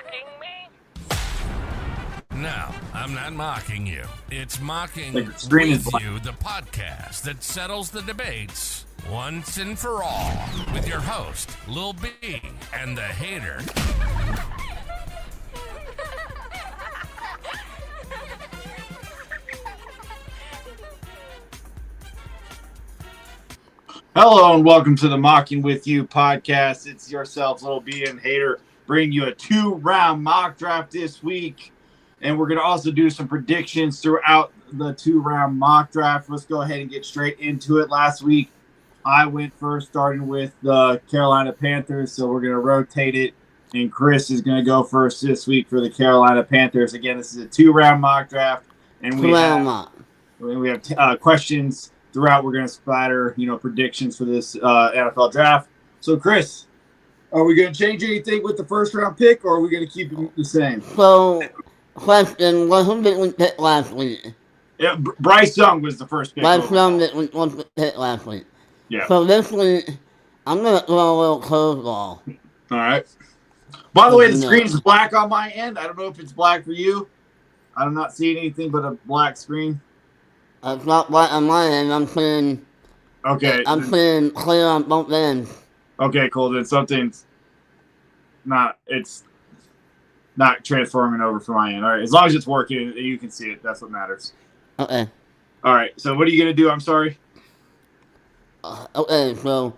mocking me? No, I'm not mocking you. It's Mocking Like the screen is With black. You, the podcast that settles the debates once and for all. With your host, Lil B, and the hater. Hello and welcome to the Mocking With You podcast. It's yourself, Little B and Hater, bringing you a 2-round mock draft this week. And we're going to also do some predictions throughout the 2-round mock draft. Let's go ahead and get straight into it. Last week, I went first, starting with the Carolina Panthers. So we're going to rotate it. And Chris is going to go first this week for the Carolina Panthers. Again, this is a 2-round mock draft. And we have questions throughout. We're going to splatter, predictions for this NFL draft. So, Chris, are we going to change anything with the first round pick, or are we going to keep it the same? So, question, who did we pick last week? Yeah, Bryce Young was the first pick. Bryce Young was picked last week. Yeah. So this week, I'm going to throw a little curveball. All right. By the way, the screen's black on my end. I don't know if it's black for you. I'm not seeing anything but a black screen. It's not black on my end. I'm seeing clear on both ends. Okay, cool. Then something's it's not transforming over from my end. All right. As long as it's working, you can see it. That's what matters. Okay. All right. So what are you going to do? I'm sorry. Okay, so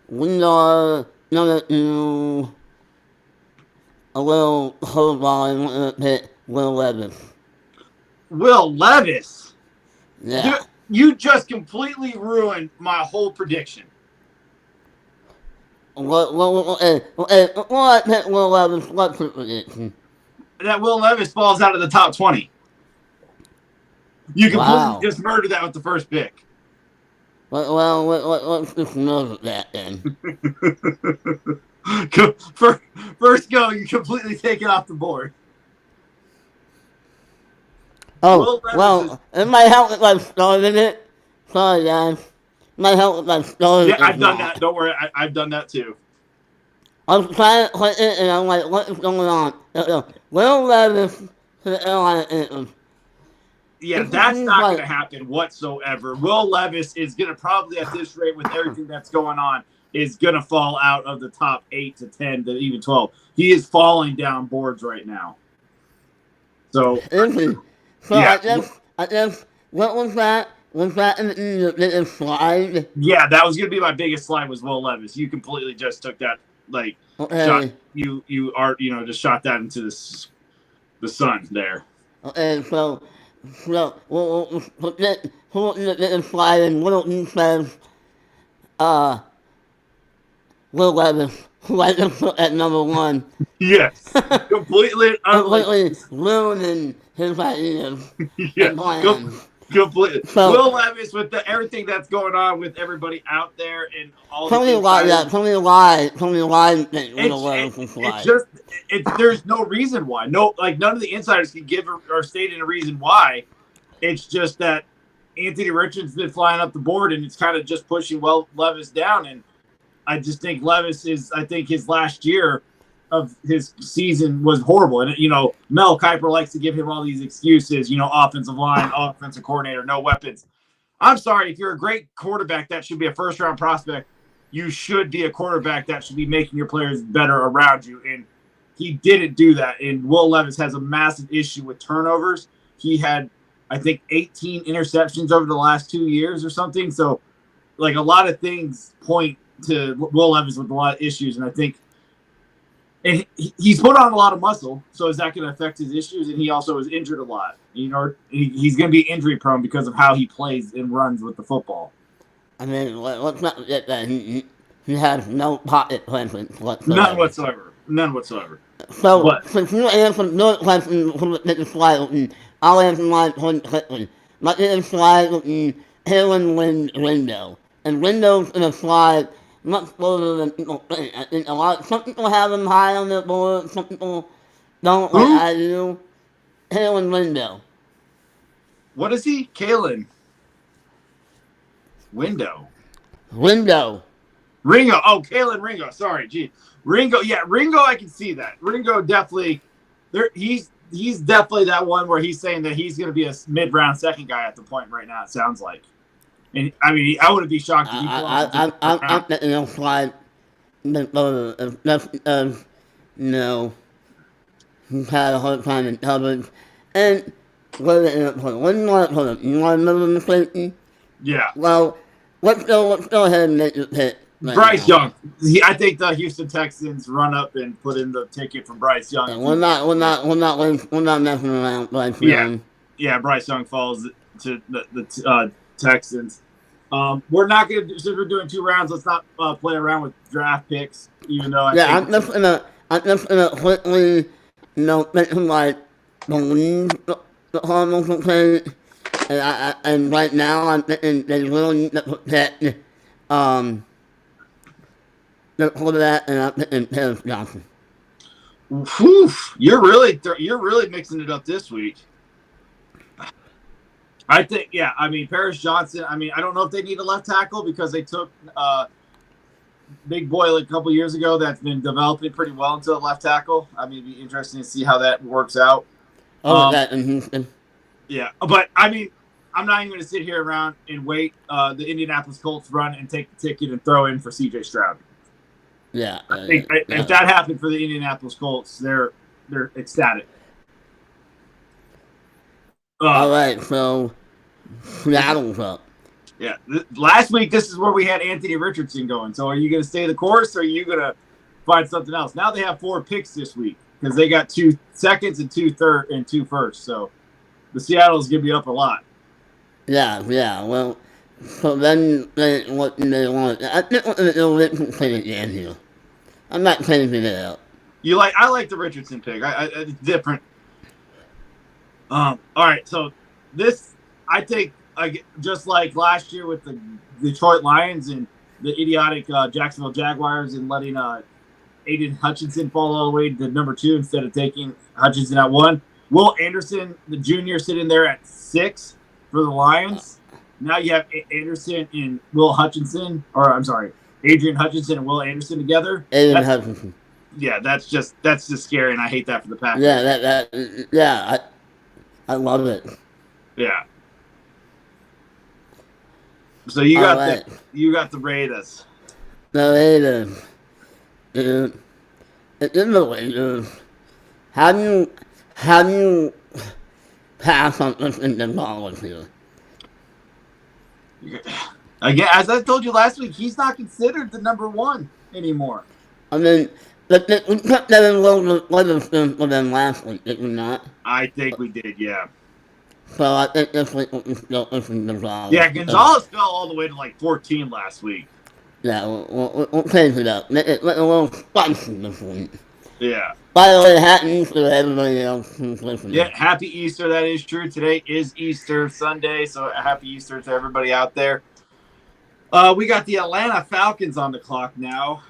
we are going to do a little curveball and we're going to pick Will Levis. Will Levis? Yeah. You just completely ruined my whole prediction. Well, I pick Will Levis. What's your prediction? That Will Levis falls out of the top 20. You completely just murdered that with the first pick. Well, let's just note that then. First go, you completely take it off the board. Oh, well, it might help if I started it. Sorry, guys. It might help if I started it. Yeah, I've done that. Don't worry. I've done that too. I was trying to click it, and I'm like, what is going on? Will Levis to the Carolina Panthers. Yeah, that's not going to happen whatsoever. Will Levis is going to probably, at this rate, with everything that's going on, is going to fall out of the top 8 to 10 to even 12. He is falling down boards right now. So, yeah. I guess, what was that? Was that in the slide? Yeah, that was going to be my biggest slide was Will Levis. You completely just took that, shot. You just shot that into the sun there. Okay, so we'll put who in the slide and Littleton says, Will Levis, who I just put at number 1. Yes, completely ruining his ideas and plans. Completely. So, Will Levis, with everything that's going on with everybody out there and all the Tell me why you think Will Levis is slide. There's no reason why. No, none of the insiders can give or state a reason why. It's just that Anthony Richardson's been flying up the board, and it's kind of just pushing Levis down. And I just think Levis his last year of his season was horrible. And, Mel Kiper likes to give him all these excuses, offensive line, offensive coordinator, no weapons. I'm sorry, if you're a great quarterback, that should be a first-round prospect. You should be a quarterback that should be making your players better around you. And he didn't do that. And Will Levis has a massive issue with turnovers. He had, I think, 18 interceptions over the last 2 years or something. So, a lot of things point to Will Levis with a lot of issues. And I think he's put on a lot of muscle. So is that going to affect his issues? And he also is injured a lot. He's going to be injury prone because of how he plays and runs with the football. I mean, let's not forget that he has no pocket presence whatsoever. None whatsoever. So, since you answered your question from the slide, I'll answer mine quickly. My slide would be Halen Window. And Window's in a slide much further than people think. I think some people have him high on their board, some people don't, like I do. Halen Window. What is he? Kalen. Window. Ringo. Oh, Kalen Ringo. Sorry, gee. Ringo, I can see that. Ringo definitely there. He's definitely that one where he's saying that he's going to be a mid-round second guy at the point right now. It sounds like, and I mean, I wouldn't be shocked if he I'm thinking of slide. No, he's had a hard time in coverage, and what did it end up putting? What do you want to put him? You want to move him to safety? Yeah. Well, let's go ahead and make the pick. Right Bryce now. Young. I think the Houston Texans run up and put in the ticket from Bryce Young. Yeah, we're not messing around. Bryce Young. Yeah. Bryce Young falls to the Texans. We're not going to, since we're doing 2 rounds, let's not play around with draft picks, even though I'm just gonna quickly, mention like believe the Cardinals will play, and right now I'm thinking they really need to protect the quarterback, and I'm thinking Paris Johnson. Whew, you're really mixing it up this week. I think, Paris Johnson. I don't know if they need a left tackle because they took big boy a couple years ago that's been developing pretty well into a left tackle. It'd be interesting to see how that works out. That in Houston. Yeah, but I'm not even going to sit here around and wait the Indianapolis Colts run and take the ticket and throw in for C.J. Stroud. Yeah, if that happened for the Indianapolis Colts, they're ecstatic. All right, so Seattle's up. Yeah, last week this is where we had Anthony Richardson going. So are you going to stay the course, or are you going to find something else? Now they have 4 picks this week because they got 2 seconds and 2 third and 2 firsts. So the Seattle's going to be up a lot. Yeah. Well, so then what do they want? I think what they'll Richardson again here. I'm not changing it up. I like the Richardson pick. It's different. All right, so this I think just like last year with the Detroit Lions and the idiotic Jacksonville Jaguars and letting Aiden Hutchinson fall all the way to number 2 instead of taking Hutchinson at 1. Will Anderson, the junior, sitting there at 6 for the Lions. Now you have Anderson and Adrian Hutchinson and Will Anderson together. Hutchinson. Yeah, that's just scary, and I hate that for the Packers. Yeah, I love it. Yeah. So you got the Raiders. The Raiders. It's in the Raiders. How do you pass on this in the knowledge here? Again, as I told you last week, he's not considered the number 1 anymore. We put Devin Livingston for them last week, did we not? I think we did, yeah. So I think this week we'll still listen to Gonzalez. Yeah, Gonzalez fell all the way to like 14 last week. Yeah, we'll change it up. Let a little spicy this week. Yeah. By the way, happy Easter to everybody else who's listening. Yeah, happy Easter. That is true. Today is Easter Sunday, so happy Easter to everybody out there. We got the Atlanta Falcons on the clock now.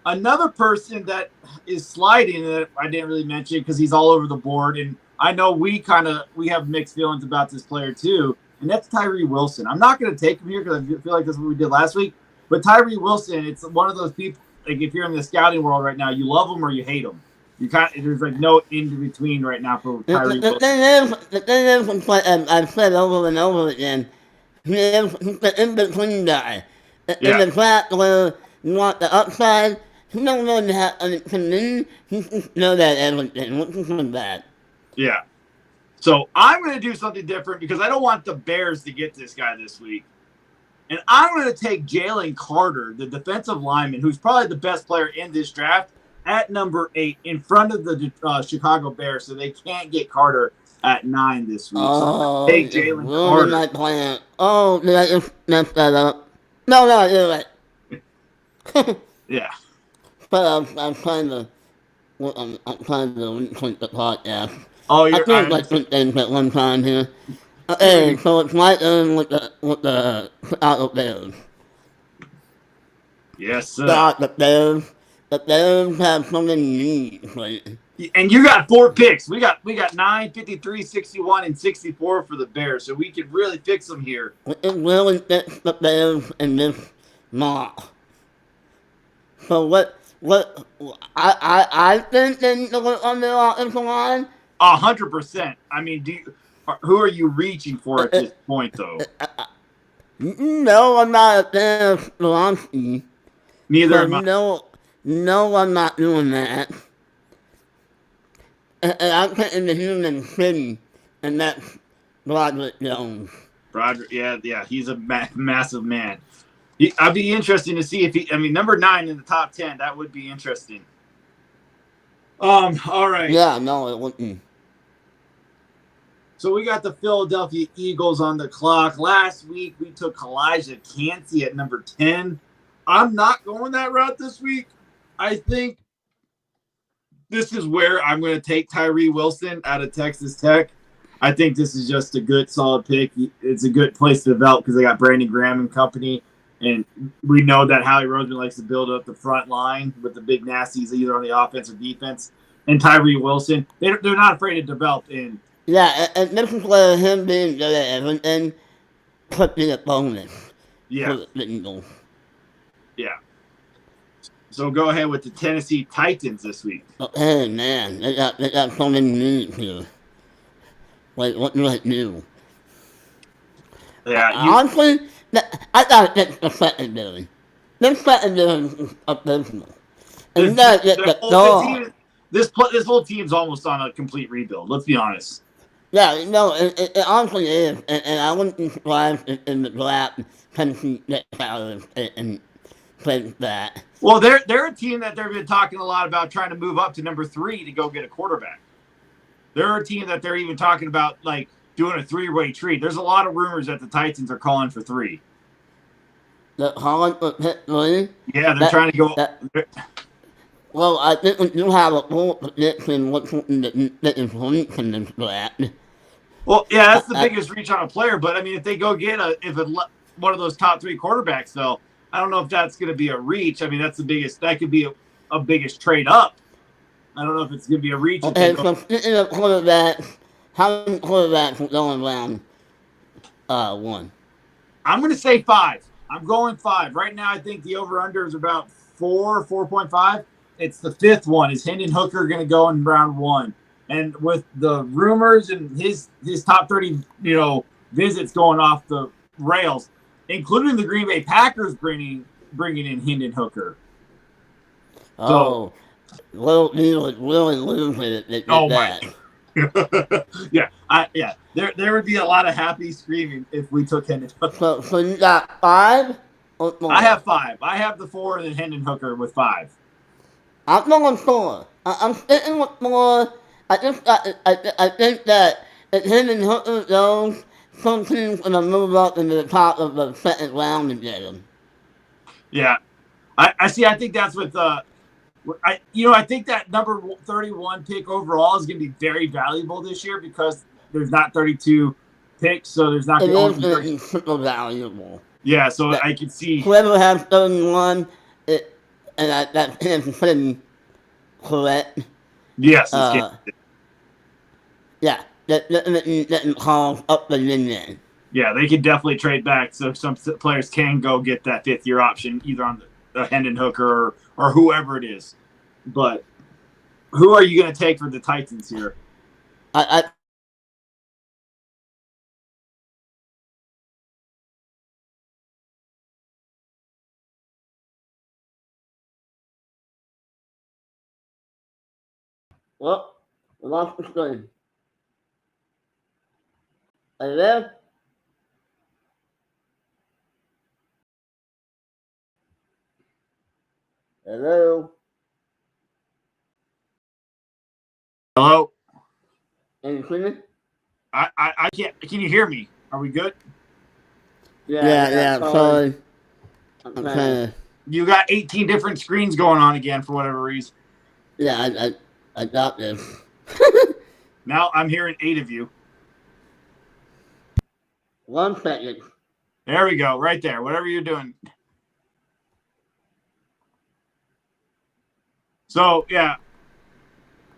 Another person that is sliding that I didn't really mention because he's all over the board, and I know we have mixed feelings about this player too, and that's Tyree Wilson. I'm not going to take him here because I feel like that's what we did last week. But Tyree Wilson, it's one of those people. Like if you're in the scouting world right now, you love him or you hate him. There's like no in between right now for Tyree Wilson. The thing is, I've said over and over again, he's the in between guy. In the fact where you want the upside, he don't really have anything. He just know that everything, which is really bad. Yeah. So I'm going to do something different because I don't want the Bears to get this guy this week. And I'm going to take Jalen Carter, the defensive lineman, who's probably the best player in this draft, at number 8 in front of the Chicago Bears, so they can't get Carter at 9 this week. Oh, so take Jalen Carter. Not playing. Oh, did I just mess that up? No, you're right. Yeah. But I'm trying to retweet the podcast. Oh, I think like 2 things at one time here. Okay, so it's my turn with the Chicago Bears. Yes, sir. The Bears have so many needs, right? And you got 4 picks. We got 9, 53, 61, and 64 for the Bears, so we could really fix them here. It really fits the Bears in this mock. So what What I think they need to work on their offensive line. 100%. I mean, who are you reaching for at Uh, this point, though? No, I'm not a fan of Swansea. Neither So am I. no, I'm not doing that. And I'm putting the human city, and that's Broderick Jones. Broderick, yeah, he's a massive man. I'd be interesting to see if he. I mean, number 9 in the top 10. That would be interesting. All right. Yeah, no, it wouldn't. So we got the Philadelphia Eagles on the clock. Last week we took Elijah Cansey at number 10. I'm not going that route this week. I think this is where I'm going to take Tyree Wilson out of Texas Tech. I think this is just a good, solid pick. It's a good place to develop because they got Brandon Graham and company. And we know that Howie Roseman likes to build up the front line with the big nasties either on the offense or defense. And Tyree Wilson, they're not afraid to develop in. Yeah, and this is where him being good at everything could be a bonus Yeah. for the Eagles. Yeah. So go ahead with the Tennessee Titans this week. But hey, man, they got so many needs here. Like, what do I do? Yeah, Honestly, I gotta get the secondary. This secondary is abysmal. And you gotta get the dog. This whole team's almost on a complete rebuild. Let's be honest. Yeah, no, it honestly is. And I wouldn't be surprised if in the draft Tennessee gets out of it and plays that. Well, they're a team that they've been talking a lot about trying to move up to number 3 to go get a quarterback. They're a team that they're even talking about like doing a 3-way tree. There's a lot of rumors that the Titans are calling for 3. The Holland for pick 3? Yeah, they're trying to go. Well, I think we do have a full prediction what's something that is reach in this draft. Well, yeah, that's the biggest reach on a player. But I mean, if they go get one of those top 3 quarterbacks, though, I don't know if that's going to be a reach. I mean, that's the biggest. That could be a biggest trade up. I don't know if it's going to be a reach. Okay, so speaking of quarterbacks, how many quarterbacks are going around 1? I'm going to say 5. I'm going 5. Right now, I think the over-under is about 4.5. It's the 5th one. Is Hendon Hooker going to go in round 1? And with the rumors and his top 30, visits going off the rails, including the Green Bay Packers bringing in Hendon Hooker. Oh, well, he was really losing it. Oh my! yeah. There would be a lot of happy screaming if we took Hendon Hooker. So you got 5? Or 4? I have 5. I have the 4 and then Hendon Hooker with 5. I'm going 4. I'm sticking with 4. I think that if Hendon Hooker goes, some team's gonna move up into the top of the 2nd round and get him. Yeah, I see. I think that's what I think that number 31 pick overall is going to be very valuable this year because there's not 32 picks, so there's not. It is going to be super valuable. Yeah, so I can see whoever has 31, that's Kansas City, correct? Yes. Yeah, that calls up the limit. Yeah, they could definitely trade back, so some players can go get that 5th-year option either on the Hendon Hooker or whoever it is. But who are you going to take for the Titans here? Well, we lost the screen. Are you there? Hello? Hello? Can you hear me? I can't. Can you hear me? Are we good? Yeah, sorry. Okay. You got 18 different screens going on again for whatever reason. Yeah, I got this. Now I'm hearing 8 of you. 1 second. There we go. Right there. Whatever you're doing. So, yeah.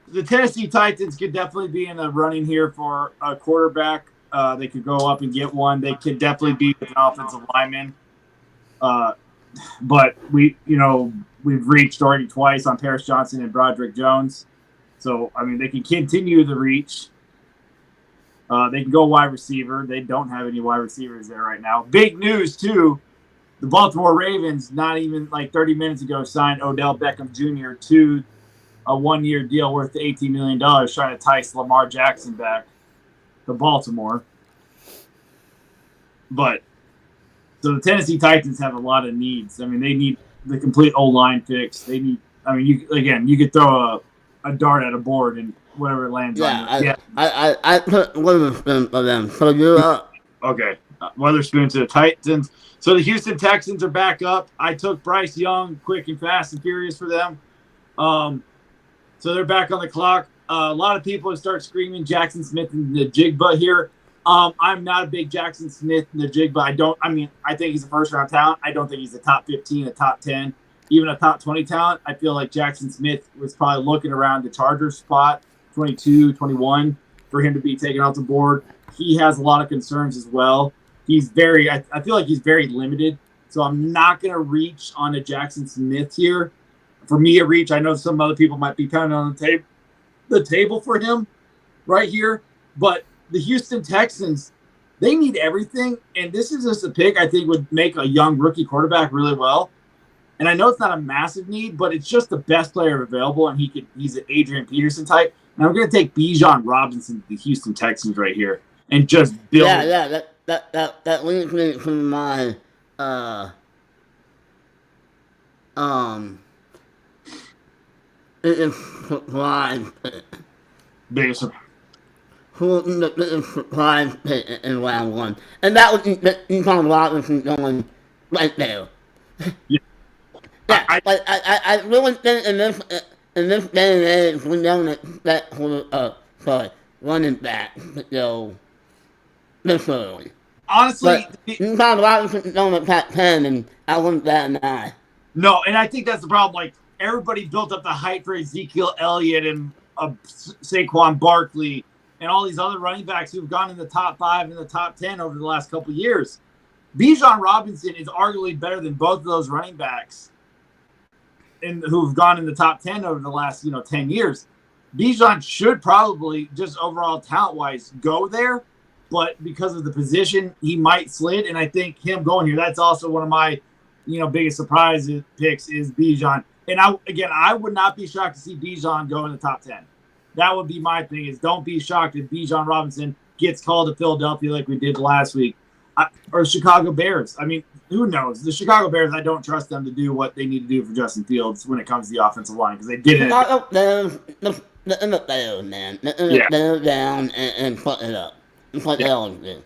The Tennessee Titans could definitely be in the running here for a quarterback. They could go up and get one. They could definitely be an offensive lineman. but we've reached already twice on Paris Johnson and Broderick Jones. So, I mean, they can continue the reach. They can go wide receiver. They don't have any wide receivers there right now. Big news, too. The Baltimore Ravens, not even like 30 minutes ago, signed Odell Beckham Jr. to a one-year deal worth $18 million, trying to entice Lamar Jackson back to Baltimore. But so the Tennessee Titans have a lot of needs. I mean, they need the complete O-line fix. They need. I mean, you could throw a dart at a board and whatever it lands on. I put Witherspoon for them. So you're okay. Witherspoon to the Titans. So the Houston Texans are back up. I took Bryce Young, quick and fast and furious for them. So they're back on the clock. A lot of people start screaming Jackson Smith in the Jigba here. I'm not a big Jackson Smith in the Jigba. I think he's a first-round talent. I don't think he's a top 15, a top 10, even a top 20 talent. I feel like Jackson Smith was probably looking around the Chargers spot, 22, 21, for him to be taken off the board. He has a lot of concerns as well. I feel like he's very limited. So I'm not going to reach on a Jackson Smith here. For me, a reach. I know some other people might be pounding on the table for him right here. But the Houston Texans, they need everything. And this is just a pick I think would make a young rookie quarterback really well. And I know it's not a massive need, but it's just the best player available. And he's an Adrian Peterson type. And I'm going to take Bijan Robinson to the Houston Texans right here and just build. Yeah, that leads me to my it is surprise biggest. Who the biggest surprise in round one, and that was Bijan Robinson going right there. Yeah, I really think in this day and age we don't expect running back to go this early. Honestly, Bijan Robinson going to top 10, and I wouldn't bat an eye. No, and I think that's the problem. Like, everybody built up the hype for Ezekiel Elliott and Saquon Barkley and all these other running backs who've gone in the top 5 and the top 10 over the last couple of years. Bijan Robinson is arguably better than both of those running backs who've gone in the top 10 over the last 10 years. Bijan should probably, just overall talent-wise, go there. But because of the position, he might slid. And I think him going here, that's also one of my biggest surprise picks is Bijan. And I would not be shocked to see Bijan go in the top 10. That would be my thing, is don't be shocked if Bijan Robinson gets called to Philadelphia like we did last week. Or Chicago Bears. I mean, who knows? The Chicago Bears, I don't trust them to do what they need to do for Justin Fields when it comes to the offensive line, because they didn't. They're down and put it up. It's like they always do.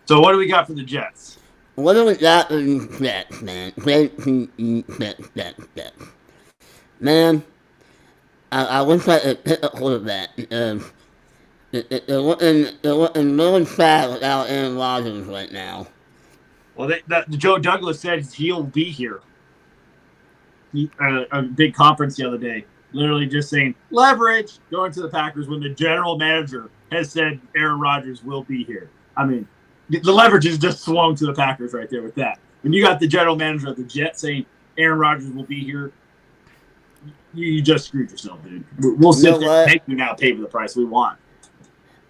So what do we got for the Jets? What do we got for the Jets, man? Jets. Man, I wish I could pick a quarterback because they're looking really sad without Aaron Rodgers right now. Well, Joe Douglas said he'll be here. A big conference the other day, literally just saying leverage going to the Packers when the general manager has said Aaron Rodgers will be here. I mean, the leverage is just swung to the Packers right there with that. When you got the general manager of the Jets saying Aaron Rodgers will be here, you just screwed yourself, dude. We'll sit there and make you now pay for the price we want.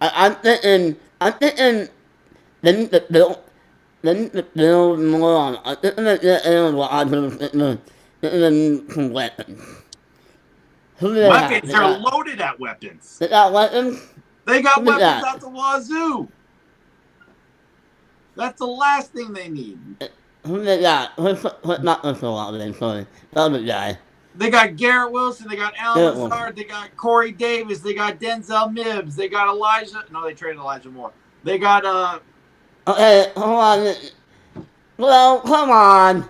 I'm thinking they need to build more on. I think they get Aaron Rodgers and some weapons. Weapons? They're loaded at weapons. They got weapons? They got weapons out the wazoo. That's the last thing they need. Who they got? Not Russell Wilson, sorry. The other guy. They got Garrett Wilson. They got Alan Lazard. They got Corey Davis. They got Denzel Mims. They got Elijah. No, they traded Elijah Moore. They got Okay, hold on. Well, come on.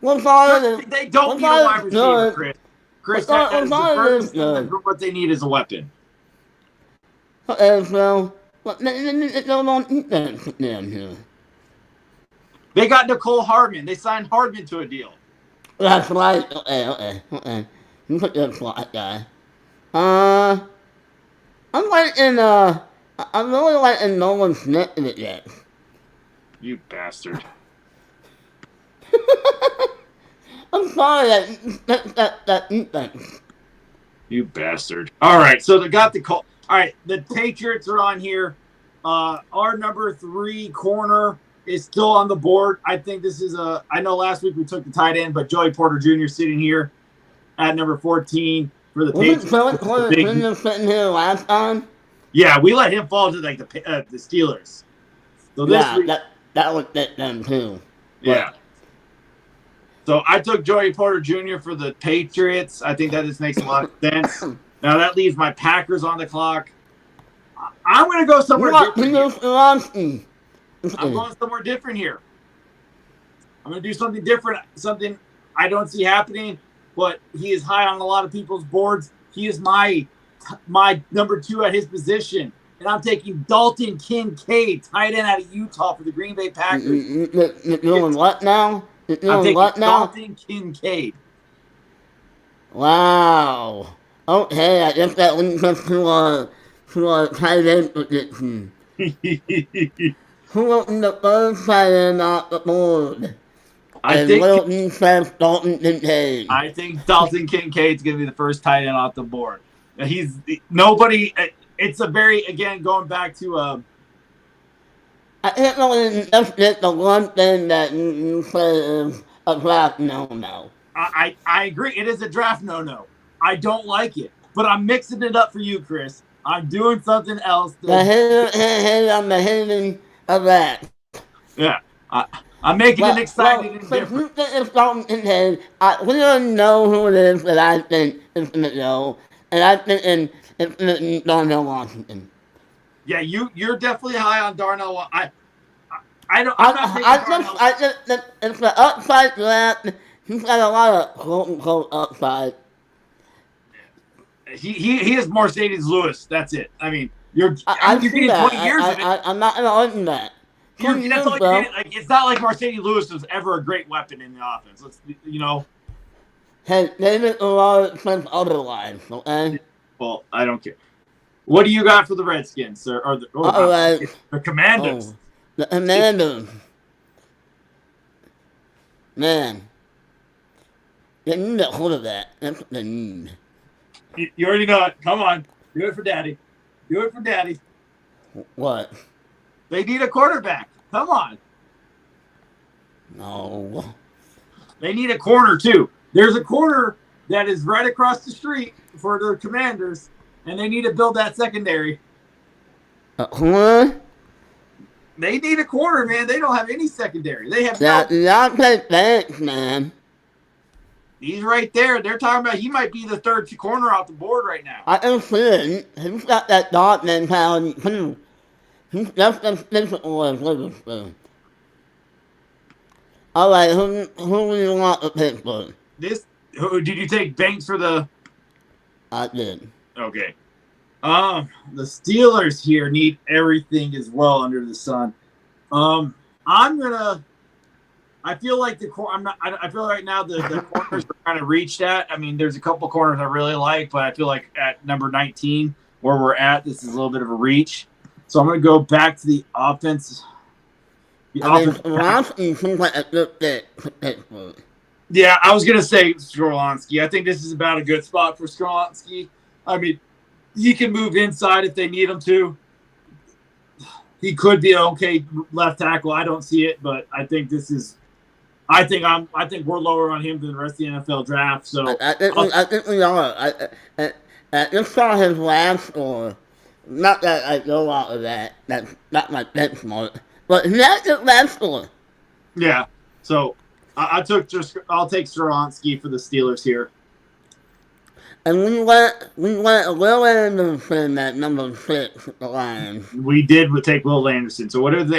They don't need a wide receiver, Chris. Chris, what they need is a weapon. Okay, so they don't need that down here. They got Nicole Hardman. They signed Hardman to a deal. That's right. Okay. You put that slot guy. I'm really liking Nolan Smith in it yet. You bastard. I'm sorry that defense. You bastard. All right, so they got the call. All right, the Patriots are on here. Our number 3 corner is still on the board. I think this is I know last week we took the tight end, but Joey Porter Jr. sitting here at number 14 for the Patriots. Wasn't Porter Jr. sitting here last time? Yeah, we let him fall to like the Steelers. So this Yeah, week, that would fit them too. yeah. So I took Joey Porter Jr. for the Patriots. I think that just makes a lot of sense. Now that leaves my Packers on the clock. I'm going to go somewhere different here. I'm going somewhere different here. I'm going to do something different, something I don't see happening, but he is high on a lot of people's boards. He is my number 2 at his position, and I'm taking Dalton Kincaid, tight end out of Utah for the Green Bay Packers. You're doing what now? You're I'm doing taking what now? Dalton Kincaid. Wow. Okay, I guess that leads us to our tight end prediction. Who opened the first tight end off the board? I Wilton says Dalton Kincaid. think Dalton Kincaid's going to be the first tight end off the board. He's nobody. It's a very, again, going back to I can't really just get the one thing that you say is a draft no-no. I agree. It is a draft no-no. I don't like it, but I'm mixing it up for you, Chris. I'm doing something else. The hidden of that. Yeah, I'm making it exciting and different. You think it's Dalton Kincaid, we don't know who it is that I think is going to go, and I think it's going to be Darnell Washington. Yeah, you're definitely high on Darnell. I just it's the upside draft. He's got a lot of quote-unquote upside. He is Mercedes Lewis. That's it. I mean, you're getting 20 years in it. I'm not going to argue that. That's all you're getting. Like, it's not like Mercedes Lewis was ever a great weapon in the offense. Hey, David Aurora says otherwise, okay? Well, I don't care. What do you got for the Redskins, sir? Or the Commanders? Oh, the Commanders. Man. They need a hold of that. That's what they need. You already know it. Come on. Do it for Daddy. Do it for Daddy. What? They need a quarterback. Come on. No. They need a corner, too. There's a corner that is right across the street for the Commanders, and they need to build that secondary. What? They need a corner, man. They don't have any secondary. They have Deontay Banks, man. He's right there. They're talking about he might be the third corner off the board right now. I can see it. He's got that dog mentality, too. He's just as physical as Witherspoon. All right, who do you want to pick for? Did you take Banks for the? I did. Okay. The Steelers here need everything as well under the sun. I feel like I feel right now the corners are kind of reached at. I mean, there's a couple corners I really like, but I feel like at number 19 where we're at, this is a little bit of a reach. So I'm going to go back to the offense. Skoronsky seems like a good fit for Pittsburgh. Yeah, I was going to say Skoronsky. I think this is about a good spot for Skoronsky. I mean, he can move inside if they need him to. He could be an okay left tackle. I don't see it, but I think this is. I think we're lower on him than the rest of the NFL draft. So I think we are. I just saw his last score. Not that I go out of that. That's not my benchmark. But he had his last score. Yeah. So I'll take Skoronsky for the Steelers here. And we went Will Anderson at number 6 at the Lions. We did take Will Anderson. So what are we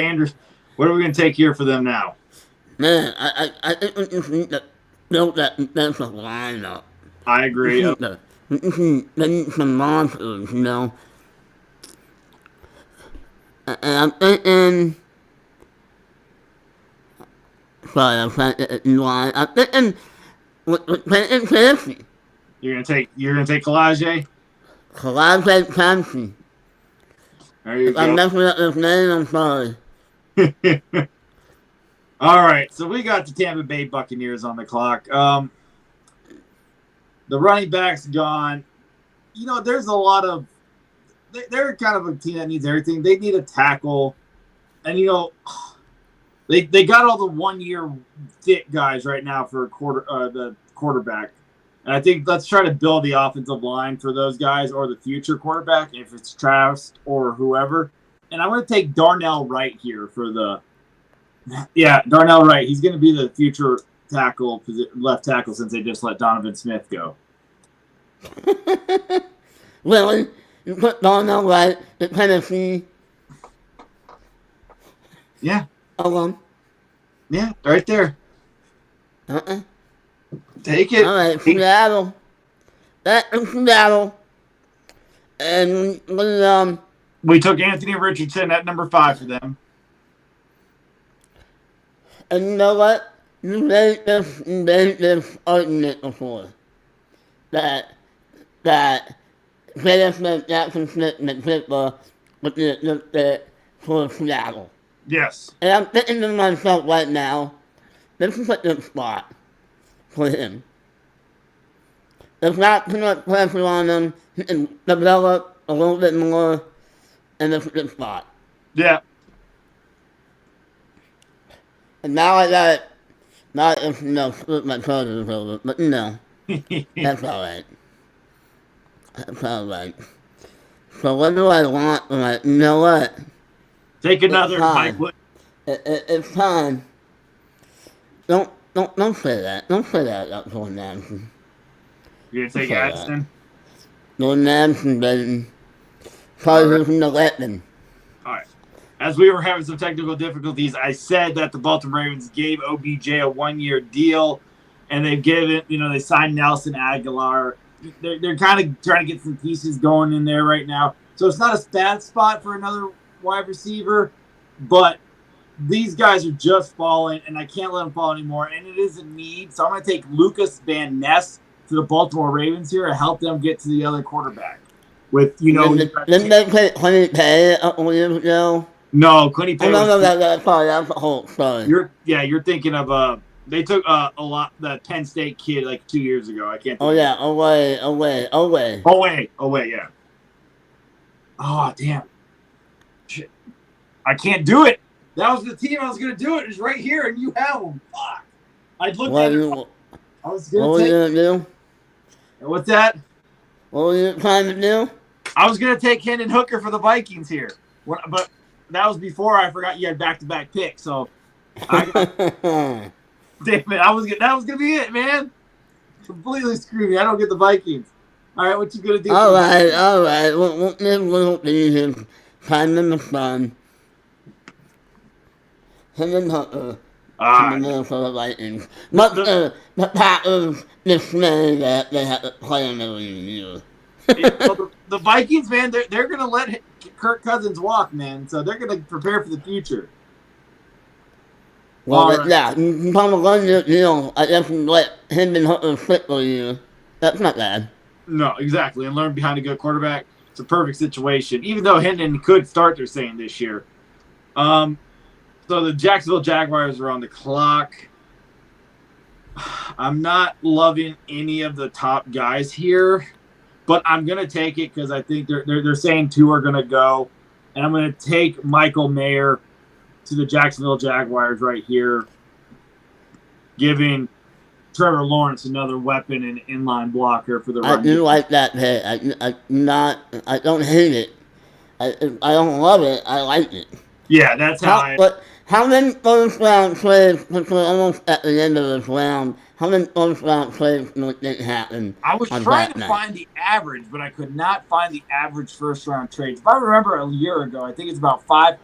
going to take here for them now? Man, I think we just need to build that defensive lineup. I agree. They need some monsters, you know. And I'm thinking. Sorry, I'm trying to get it in line. I'm thinking with Peyton Clancy. You're gonna take Kalijah? Kalijah Thompson. There you go. I'm messing up his name, I'm sorry. All right, so we got the Tampa Bay Buccaneers on the clock. The running back's gone. There's a lot of they're kind of a team that needs everything. They need a tackle, and they got all the 1 year fit guys right now for the quarterback. And I think let's try to build the offensive line for those guys or the future quarterback, if it's Trask or whoever. And I'm going to take Darnell Wright here for Darnell Wright. He's going to be the future left tackle since they just let Donovan Smith go. Really? You put Darnell Wright in Tennessee? Yeah. Alone? Yeah, right there. Uh-uh. Take it. All right, Seattle. That is Seattle. And we took Anthony Richardson at number 5 for them. And you know what? You made this argument before. That Taylor Smith, Jackson Smith, and Pittsburgh would be a good fit for Seattle. Yes. And I'm thinking to myself right now, this is a good spot for him. There's not too much pressure on him. He can develop a little bit more, and it's a good spot. Yeah. And now I got it. Not if, split my shoulders over, but that's alright. That's alright. So what do I want? I'm like, you know what? Take another Mike Wood. It's time. Don't say that. Don't say that about Jordan Addison. You're going to take Addison? Jordan Addison, baby. Chargers from the Latin. All right. As we were having some technical difficulties, I said that the Baltimore Ravens gave OBJ a 1-year deal, and they've given, they signed Nelson Aguilar. They're kind of trying to get some pieces going in there right now. So it's not a bad spot for another wide receiver, but these guys are just falling, and I can't let them fall anymore, and it is a need. So I'm going to take Lucas Van Ness to the Baltimore Ravens here to help them get to the other quarterback. Didn't they play Quinny Pay a couple years ago? No, Quinny Pay. No, sorry, that's a whole story. You're thinking of they took the Penn State kid like 2 years ago. I can't. Away. Yeah. Oh damn! Shit. I can't do it. That was the team I was gonna do it. It's right here, and you have them. Fuck! I looked at it. I was gonna what were you gonna do? What's that? What were you trying to do? I was gonna take Hendon Hooker for the Vikings here, but that was before I forgot you had back-to-back picks. So, damn it! That was gonna be it, man. Completely screwed me. I don't get the Vikings. All right, what you gonna do? All right. We'll be here. Time in the sun. Hendon Hooker. The Minnesota Vikings. But the Packers dismay that they have to play him every year. The Vikings, man, they're going to let Kirk Cousins walk, man. So they're going to prepare for the future. Well, yeah, you probably run your deal. I guess you let Hendon Hooker sit for a year. That's not bad. No, exactly. And learn behind a good quarterback. It's a perfect situation. Even though Hendon could start, they're saying, this year. So the Jacksonville Jaguars are on the clock. I'm not loving any of the top guys here, but I'm going to take it because I think they're saying 2 are going to go. And I'm going to take Michael Mayer to the Jacksonville Jaguars right here, giving Trevor Lawrence another weapon and inline blocker for the run. I do like that pick. I don't hate it. I don't love it. I like it. Yeah, that's how many first round trades, since we're almost at the end of this round, how many first round trades didn't happen? I was trying to find the average, but I could not find the average first round trades. If I remember a year ago, I think it's about 5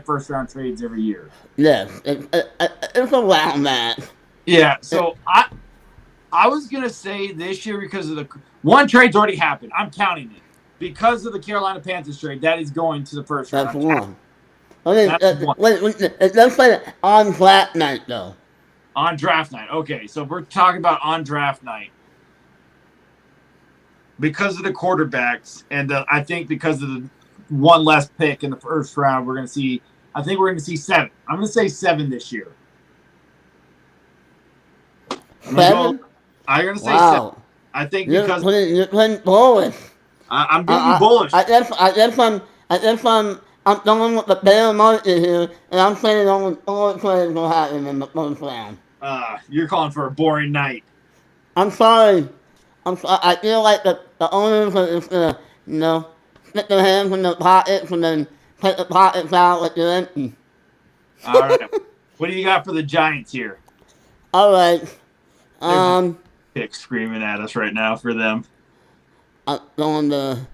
first round trades every year. Yes, it's around that. Yeah, so I was going to say this year because of the one trade's already happened. I'm counting it. Because of the Carolina Panthers trade, that is going to the first round. That's one. Let's play it on draft night, though. On draft night. Okay, so we're talking about on draft night. Because of the quarterbacks, and I think because of the one less pick in the first round, we're going to see 7. I'm going to say 7 this year. 7? I'm gonna say Wow. 7. I think You're because putting bullish. I'm being bullish. I guess I'm going with the bear market here, and I'm saying only 4 trades will happen in the first round. You're calling for a boring night. I'm sorry. I feel like the owners are just gonna, stick their hands in their pockets and then take the pockets out like they're empty. All right. What do you got for the Giants here? All right. Pick screaming at us right now for them. I'm going to.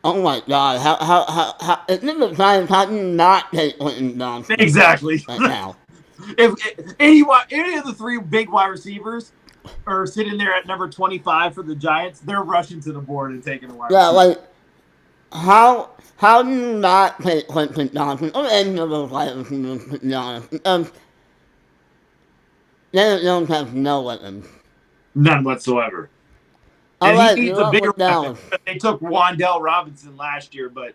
Oh my God! How? Is this the Giants? How can you not take Quentin Johnson? Exactly. Right now. If any of the 3 big wide receivers are sitting there at number 25 for the Giants, they're rushing to the board and taking a wide Yeah, receiver. like how do you not take Quentin Johnson or any of those wide receivers? To be honest, because Daniel Jones has no weapons. None whatsoever. All And right, he needs you're a up bigger with Dallas. weapon. They took Wandell Robinson last year, but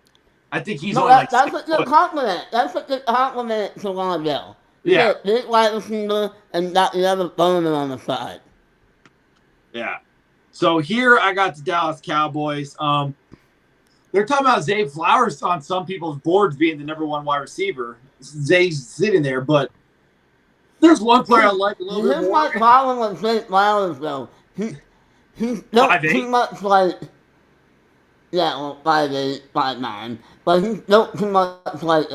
I think he's No, only like that's 6 a good foot. compliment. That's a good compliment to Wandell. Yeah. Big wide receiver and got the other burner on the side. Yeah. So here I got the Dallas Cowboys. They're talking about Zay Flowers on some people's boards being the number 1 wide receiver. Zay's sitting there, but there's one player I like a little bit Here's more. my problem with Zay Flowers, though. He's not 5'8"? too much like, 5'8", 5'9", but he's not too much like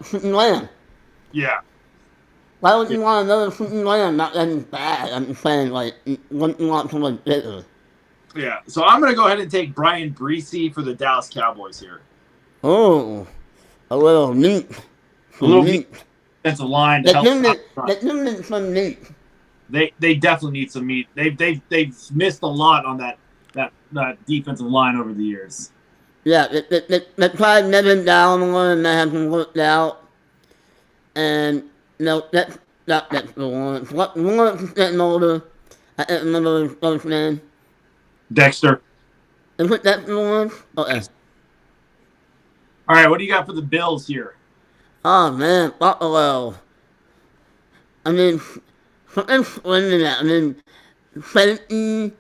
Shooting Lamb. Yeah. Why would you want another Shooting Lamb? Not that he's bad. I'm just saying, wouldn't you want someone bigger? Yeah. So I'm going to go ahead and take Brian Breesy for the Dallas Cowboys here. Oh, a little meat. A little meat. That's a line to help. They need some meat. They definitely need some meat. They've missed a lot on that defensive line over the years. Yeah, they tried Nevin Dalmore and that hasn't worked out. And that's the one. Lawrence is getting older. I can't remember his first name. Dexter. Is it Dexter Lawrence? Okay. All right, what do you got for the Bills here? Oh man, Buffalo. I mean, something's splendid that. I mean, safety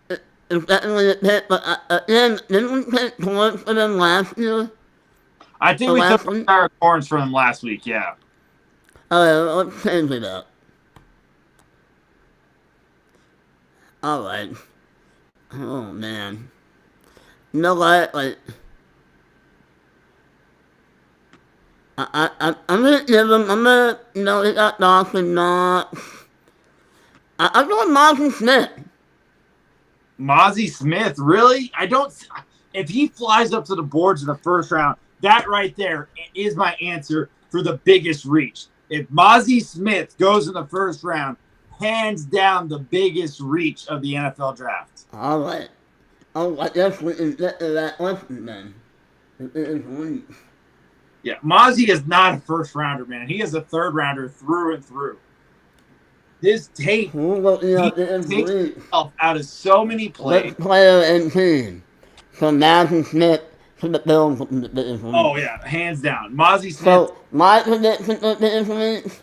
is definitely a pick, but again, didn't we pick Torrance for them last year? I think we took Tyler Torrance from them last week, yeah. Alright, let's change it up. Alright. Oh man. You know what? I'm gonna give him, he got Dawson Knox. I'm going Mozzie Smith. Mozzie Smith, really? If he flies up to the boards in the first round, that right there is my answer for the biggest reach. If Mozzie Smith goes in the first round, hands down the biggest reach of the NFL draft. All right. Oh, I guess we can get to that question then. It is reach. Yeah, Mozzie is not a first rounder, man. He is a third rounder through and through. His tape, he takes himself out of so many plays. Best player and team. From Mozzie Smith to the Bills. Oh, yeah, hands down. Mozzie Smith. So, my prediction for this week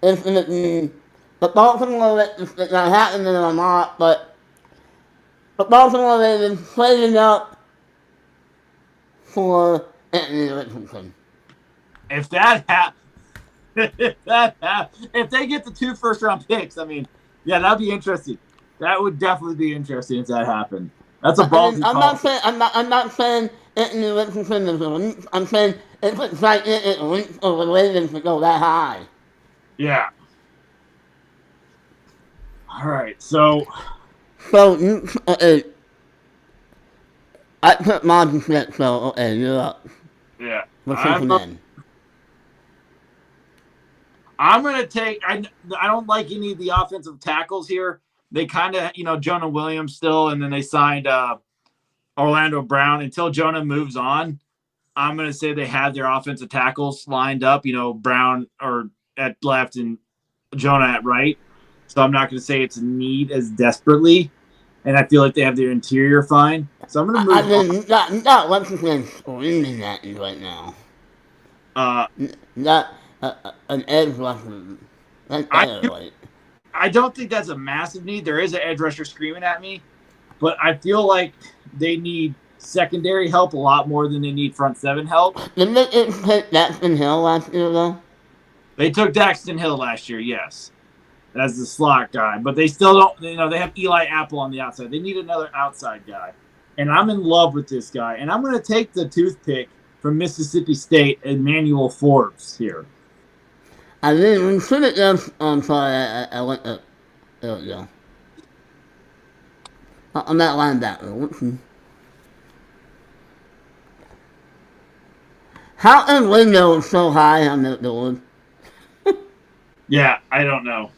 is going to be the Baltimore Ravens. It's going to happen in a lot, but the Baltimore Ravens traded up for Anthony Richardson. If that happens, if they get the 2 first-round picks, I mean, yeah, that'd be interesting. That would definitely be interesting if that happened. That's a ballsy call. I'm not saying Anthony Richardson is elite. I'm saying it's gigantic elite for the Ravens to go that high. Yeah. All right, so okay. I put Mozzie Smith, so okay, you're up. Yeah. I'm going to take – I don't like any of the offensive tackles here. They kind of, Jonah Williams still, and then they signed Orlando Brown. Until Jonah moves on, I'm going to say they have their offensive tackles lined up, Brown or at left and Jonah at right. So I'm not going to say it's a need as desperately. And I feel like they have their interior fine. So I'm going to move on. Not what's his name screaming at you right now. Not an edge rusher. That's I better, do- right? I don't think that's a massive need. There is an edge rusher screaming at me, but I feel like they need secondary help a lot more than they need front seven help. Didn't they take Jackson Hill last year, though? They took Daxton Hill last year, yes, as the slot guy, but they still don't. They have Eli Apple on the outside. They need another outside guy, and I'm in love with this guy. And I'm going to take the toothpick from Mississippi State, Emmanuel Forbes here. I mean, we should have just, sorry, I went up. There we go. I'm not linebacker. Whoopsie. How is window so high on the board? Yeah, I don't know.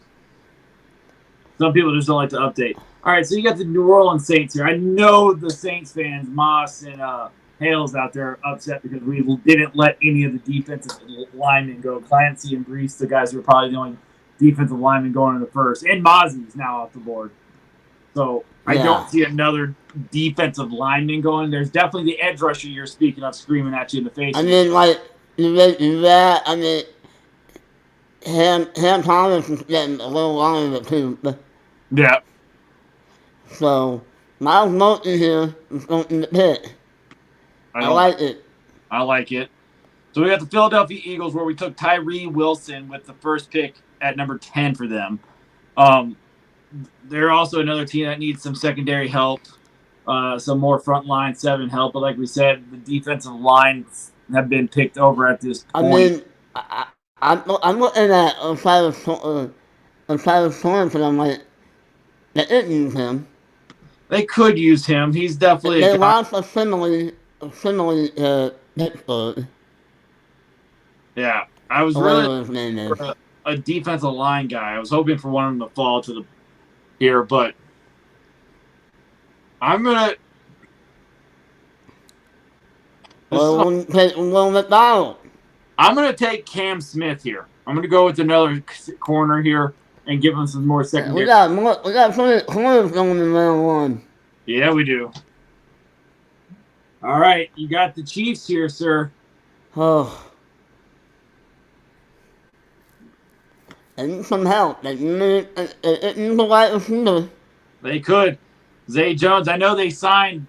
Some people just don't like to update. All right, so you got the New Orleans Saints here. I know the Saints fans, Moss and Hales out there, are upset because we didn't let any of the defensive linemen go. Clancy and Brees, the guys who are probably the only defensive linemen going in the first. And Mozzie's now off the board. So I don't see another defensive lineman going. There's definitely the edge rusher you're speaking of screaming at you in the face. I mean, like, that, I mean, Ham Thomas is getting a little longer too. Yeah. So, Miles Moulton here is going in the pit. I like it. I like it. So we got the Philadelphia Eagles where we took Tyree Wilson with the first pick at number 10 for them. They're also another team that needs some secondary help, some more front line 7 help. But like we said, the defensive lines have been picked over at this point. I mean, I'm looking at Osiris Thornton, and I'm like, they didn't use him. They could use him. He's definitely They lost a similar Pittsburgh. Yeah, I was Whatever really his name is. for a defensive line guy. I was hoping for one of them to fall to the here, but I'm gonna. Will McDonald. I'm gonna take Cam Smith here. I'm gonna go with another corner here and give him some more We secondary. got so many corners going in round 1. Yeah, we do. All right, you got the Chiefs here, sir. Oh. I need some help. They need the right receiver. They could. Zay Jones. I know they signed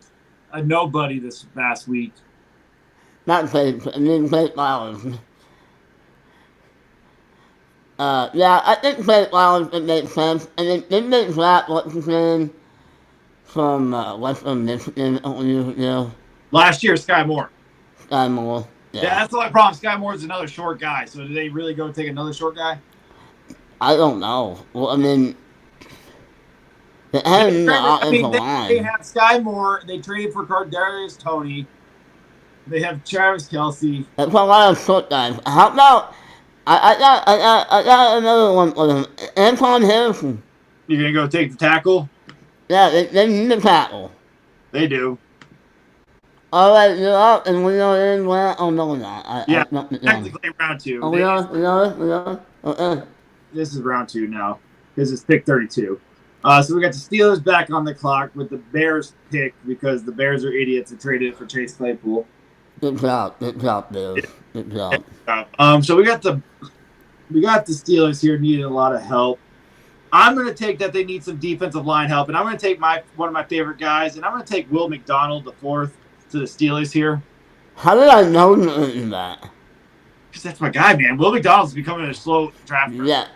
a nobody this past week. Not Faith, I mean Faith Flowers. Yeah, I think Faith Flowers would make sense. And then didn't they draft what's his name from Western Michigan a couple years ago? Last year, Sky Moore. Sky Moore. Yeah, Yeah. that's the only problem. Sky Moore's another short guy. So do they really go take another short guy? I don't know. Well, I mean, they had him in the offensive they line. have Sky Moore. They traded for Kadarius Toney. They have Travis Kelce. That's a lot of short guys. How about I got another one for them. Anton Harrison. You're gonna go take the tackle? Yeah, they need a tackle. They do. Alright, you're up, and we are in round. Oh, no, we're not. Yeah, no. technically round 2. Oh, we are? Okay. This is round 2 now because it's pick 32. So we got the Steelers back on the clock with the Bears pick because the Bears are idiots and traded it for Chase Claypool. Good job, Bills. Good job. So we got the Steelers here needing a lot of help. I'm going to take that they need some defensive line help, and I'm going to take one of my favorite guys, and I'm going to take Will McDonald, the 4th, to the Steelers here. How did I know you were in that? Because that's my guy, man. Will McDonald's becoming a slow drafter. Yeah.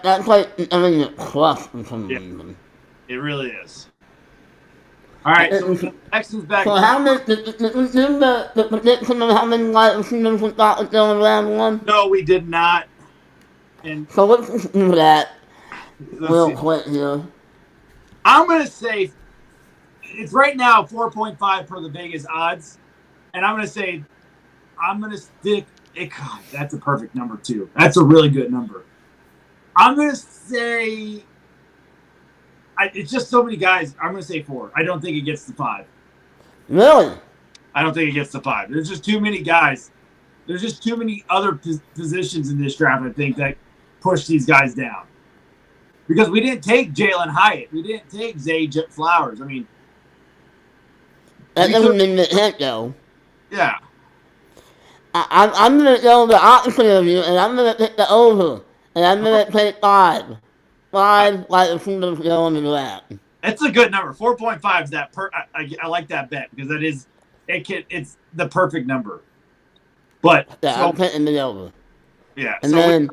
That's like, I mean, you're crushed for some reason. It really is. All right, so the Texans back. So how many, the prediction of how many wide receivers we thought was going round 1? No, we did not. And So let's just do that let's real see. quick here. I'm going to say it's right now 4.5 per the Vegas odds. And I'm going to say I'm going to stick it. God, that's a perfect number, too. That's a really good number. I'm going to say it's just so many guys. I'm going to say 4. I don't think it gets to 5. Really? I don't think it gets to 5. There's just too many guys. There's just too many other positions in this draft, I think, that push these guys down. Because we didn't take Jalen Hyatt. We didn't take Zay Flowers. I mean, That doesn't mean the hit, though. yeah. I'm going to go the opposite of you, and I'm going to pick the over. And I'm gonna take 5. 5 like a single go on the draft. It's a good number. 4.5 is that I like that bet because it's the perfect number. But Yeah, I'm taking the over. yeah. And So then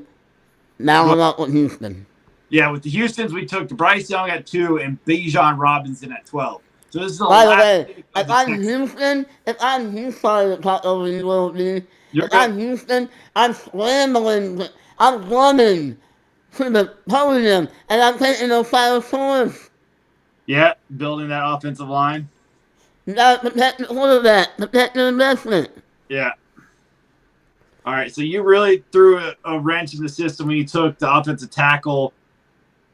now I'm up with Houston. with the Houstons, we took Bryce Young at 2 and Bijan Robinson at 12. So this is the By the last way, pick of if the I'm next- Houston, sorry to talk over you, Will B. You're If I'm good. Houston, I'm scrambling. I'm running to the podium, and I'm taking those Cyrus. Yeah, building that offensive line. You gotta protect the quarterback, protect the investment. Yeah. All right, so you really threw a wrench in the system when you took the offensive tackle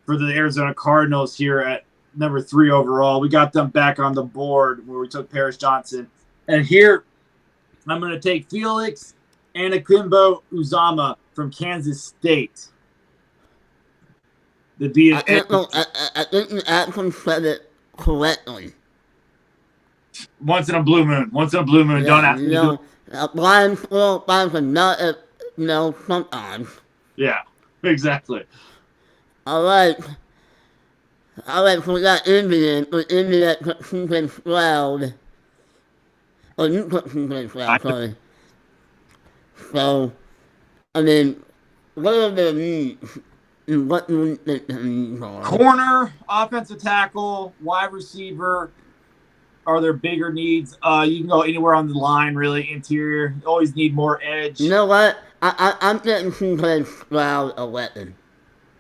for the Arizona Cardinals here at number 3 overall. We got them back on the board where we took Paris Johnson. And here, I'm going to take Felix Anakimbo Uzama from Kansas State. I think you actually said it correctly. Once in a blue moon. Don't ask me to do it. Blind squirrel finds a nut, sometimes. Yeah, exactly. All right, so we got Indian, but Indian took CJ Stroud. Oh, you took CJ Stroud, sorry. So, I mean, what are the needs? And what do you think the needs are? Corner, offensive tackle, wide receiver. Are there bigger needs? You can go anywhere on the line, really. Interior, you always need more edge. You know what? I'm getting CJ Stroud a weapon.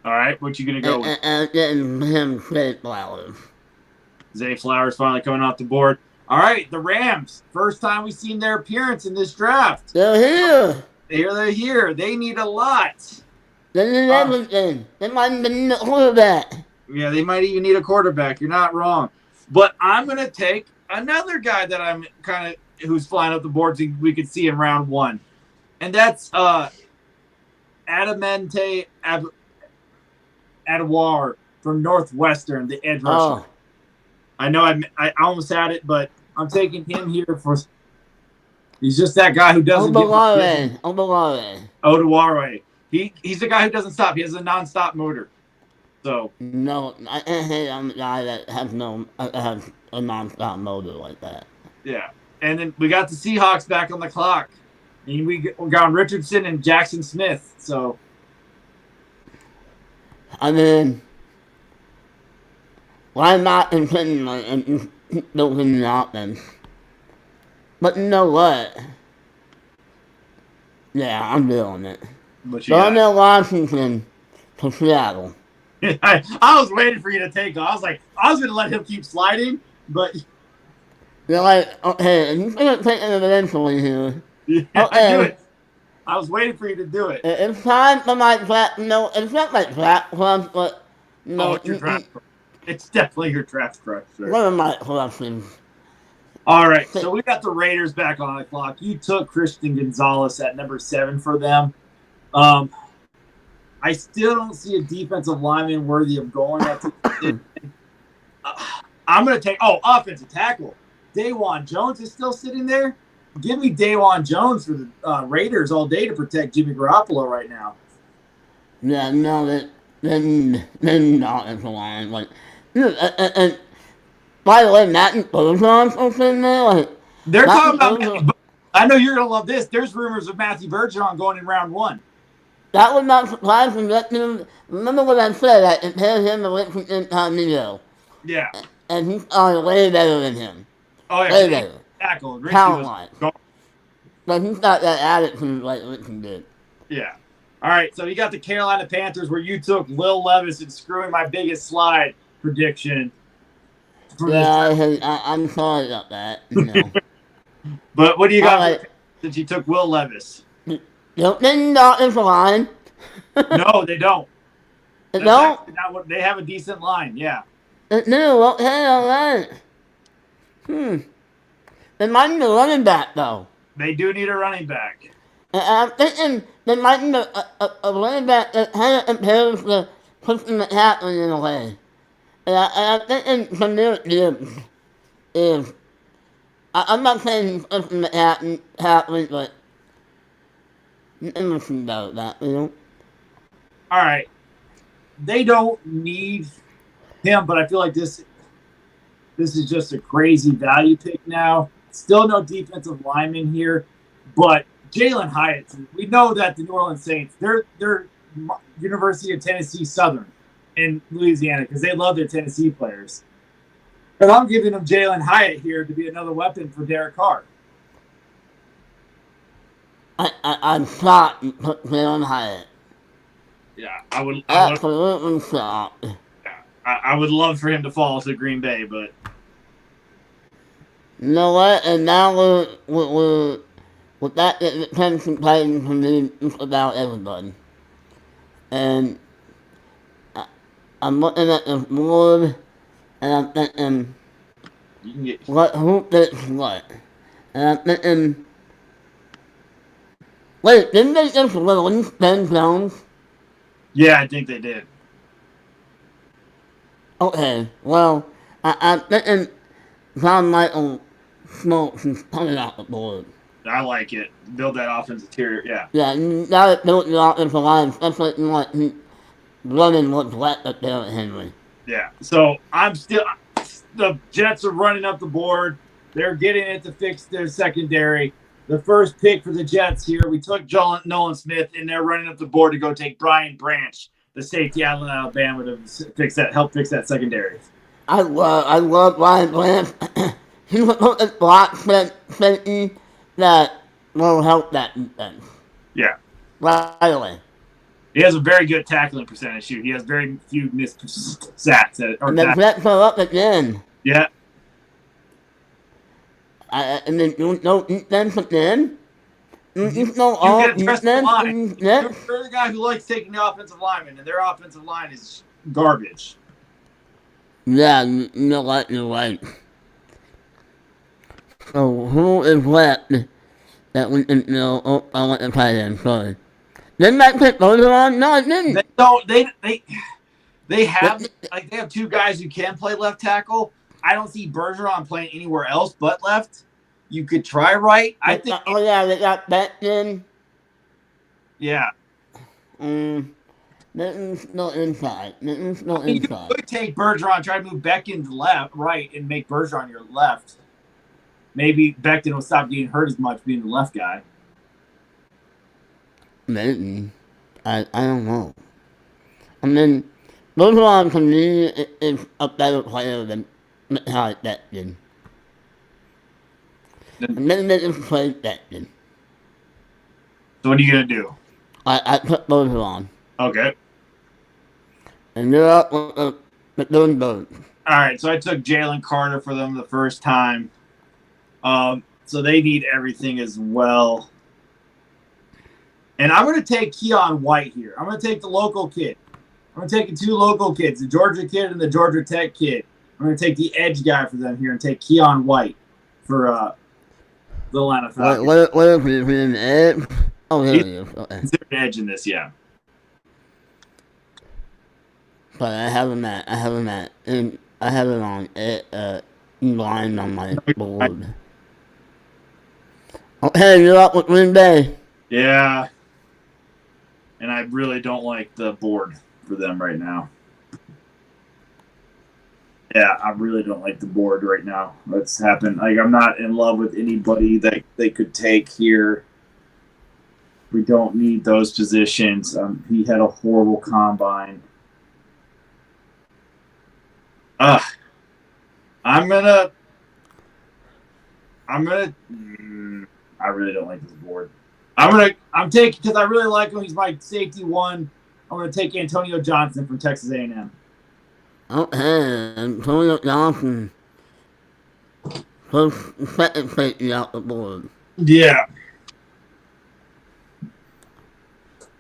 All right, what you gonna go with? And I'm getting him Zay Flowers. Zay Flowers finally coming off the board. All right, the Rams. First time we've seen their appearance in this draft. They're here. They're here. They need a lot. They need everything. They might even need a quarterback. Yeah, they might even need a quarterback. You're not wrong. But I'm going to take another guy that I'm kind of who's flying up the board so we could see in round 1. And that's Adamante Adewar from Northwestern, the edge rusher. Oh, I know I almost had it, but I'm taking him here for. He's just that guy who doesn't Obalare. Odaware. He's the guy who doesn't stop. He has a non-stop motor. So No, I'm a guy that has a non-stop motor like that. yeah, and then we got the Seahawks back on the clock, and we got Richardson and Jackson Smith. So I mean, why not continue and just keep building the offense? But you know what? Yeah, I'm doing it. what you got? Darnell Washington to Seattle. I was waiting for you to take off. I was going to let him keep sliding, but You're like, okay, you're gonna take it eventually here. yeah, I knew it. I was waiting for you to do it. It's time for my draft. No, it's not my draft club, but no, It's your draft crush. It's definitely your draft crush, sir. one of my questions. All right, so we got the Raiders back on the clock. You took Christian Gonzalez at number 7 for them. I still don't see a defensive lineman worthy of going at the I'm going to take offensive tackle. Dawan Jones is still sitting there. Give me Dawan Jones for the Raiders all day to protect Jimmy Garoppolo right now. Yeah, no, then not as a line. Like, and by the way, Matt and Bergeron's also in there. Like, They're talking Matthew about. Bergeron- I know you're gonna love this. There's rumors of Matthew Bergeron going in round 1. That would not surprise me. Remember what I said? I compared him to Richard Incognito. Yeah. And he's way better than him. Oh yeah. Way better. Tackle. Richie Talent-wise. was- But he's got that attitude like Richard did. Yeah. All right. So you got the Carolina Panthers where you took Will Levis and screwing my biggest slide prediction. For this. I'm sorry about that. You know. But what do you got All right. since you took Will Levis? Don't they not as a line? No, they don't. They That's don't? actually not what- they have a decent line. Yeah. No, okay, alright. They might need a running back, though. They do need a running back. And I'm thinking they might need a running back that kind of compares to Christian McCaffrey in a way. And I'm thinking Samir Gibbs is... I'm not saying he's Christian McCaffrey, but... I'm thinking about that, you know? all right, they don't need him, but I feel like this is just a crazy value pick now. Still no defensive lineman here, but Jalen Hyatt. We know that the New Orleans Saints, they're University of Tennessee Southern in Louisiana because they love their Tennessee players. But I'm giving them Jalen Hyatt here to be another weapon for Derek Carr. I'm shocked you put Jalen Hyatt. Yeah, I would Absolutely shocked. I would love for him to fall to Green Bay, but You know what? And now we're with that, it depends on playing for me just about everybody. And I'm looking at the board, and I'm thinking, you can get who fits what? And I'm thinking, wait, didn't they just release Ben Jones? Yeah, I think they did. Okay, well, I'm thinking John Michael Smokes is coming out the board. I like it. Build that offensive interior. Yeah. Yeah, you gotta build the offensive line, especially if you want to running what's left up there at Henry. Yeah. So the Jets are running up the board. They're getting it to fix their secondary. The first pick for the Jets here, we took Nolan Smith, and they're running up the board to go take Brian Branch, the safety out of Alabama, to help fix that secondary. I love Brian Branch. He's a block safety that will help that defense. Yeah. Right away. He has a very good tackling percentage, too. He has very few missed sacks. And the Jets are up again. Yeah. And then you know defense again. You know all defense. You're the guy who likes taking the offensive lineman, and their offensive line is garbage. Yeah, you know what? You're right. So who is left that we can I want to play in, sorry. Didn't I pick Bergeron? No, I didn't. They have two guys who can play left tackle. I don't see Bergeron playing anywhere else but left. You could try right. I think. Oh yeah, they got Becton. Yeah. Becton's no inside. You could take Bergeron, try to move Becton to left, right, and make Bergeron your left. Maybe Becton will stop getting hurt as much being the left guy. Maybe. I don't know. I mean, Bergeron to me is a better player than Mihai Becton. And then they just play Becton. So what are you going to do? I put Bergeron. Okay. And you're up with the third bird. All right, so I took Jalen Carter for them the first time. So they need everything as well. And I'm going to take Keon White here. I'm going to take the local kid. I'm going to take the two local kids, the Georgia kid and the Georgia Tech kid. I'm going to take the edge guy for them here and take Keon White for the Atlanta Falcons. What if he's an edge? Oh, there he is. Okay. Considered an edge in this, yeah. But I have him on line on my board. Okay, you're up with Green Bay. Yeah. And I really don't like the board for them right now. Yeah, I really don't like the board right now. What's happened? Like, I'm not in love with anybody that they could take here. We don't need those positions. He had a horrible combine. I really don't like this board. I'm taking, because I really like him. He's my safety one. I'm gonna take Antonio Johnson from Texas A&M. Okay, Antonio Johnson. First, second safety out the board. Yeah.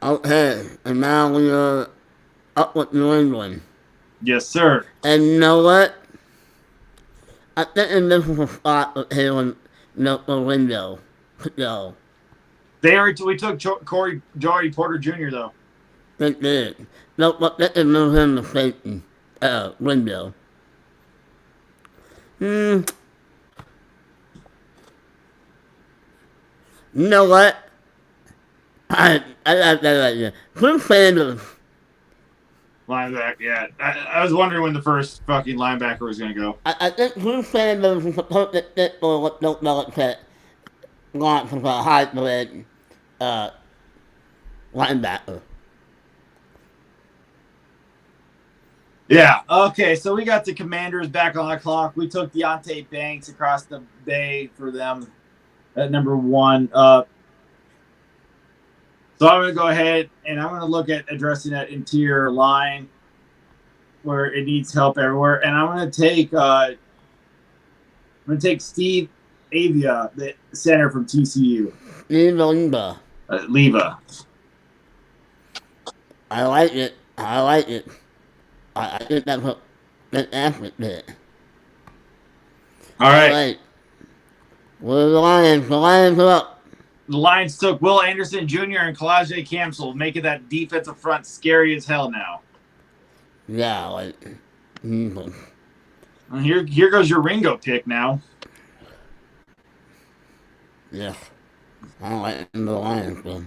Okay, and now we're up with New England. Yes, sir. And you know what? I think this is a spot with Halen the window to go. We took Joey Porter Jr. though. They did. No, but they can move him to safety window. You know what? I got that idea. Chris Sanders Linebacker, yeah. I was wondering when the first fucking linebacker was going to go. I think Bruce Sanders is supposed to fit for what Bill Belichick wants as a hybrid linebacker. Yeah. Okay. So we got the Commanders back on the clock. We took Deontay Banks across the bay for them at number 1. So I'm going to go ahead and I'm going to look at addressing that interior line where it needs help everywhere. And I'm going to take Steve Avia, the center from TCU. Leva. Leva. I like it. I think that's what that athlete did. All right. Where are the Lions? The Lions are up. The Lions took Will Anderson Jr. and Kalaje Campbell, making that defensive front scary as hell now. Yeah, like. Well, here goes your Ringo pick now. Yeah. I don't like the Lions, though.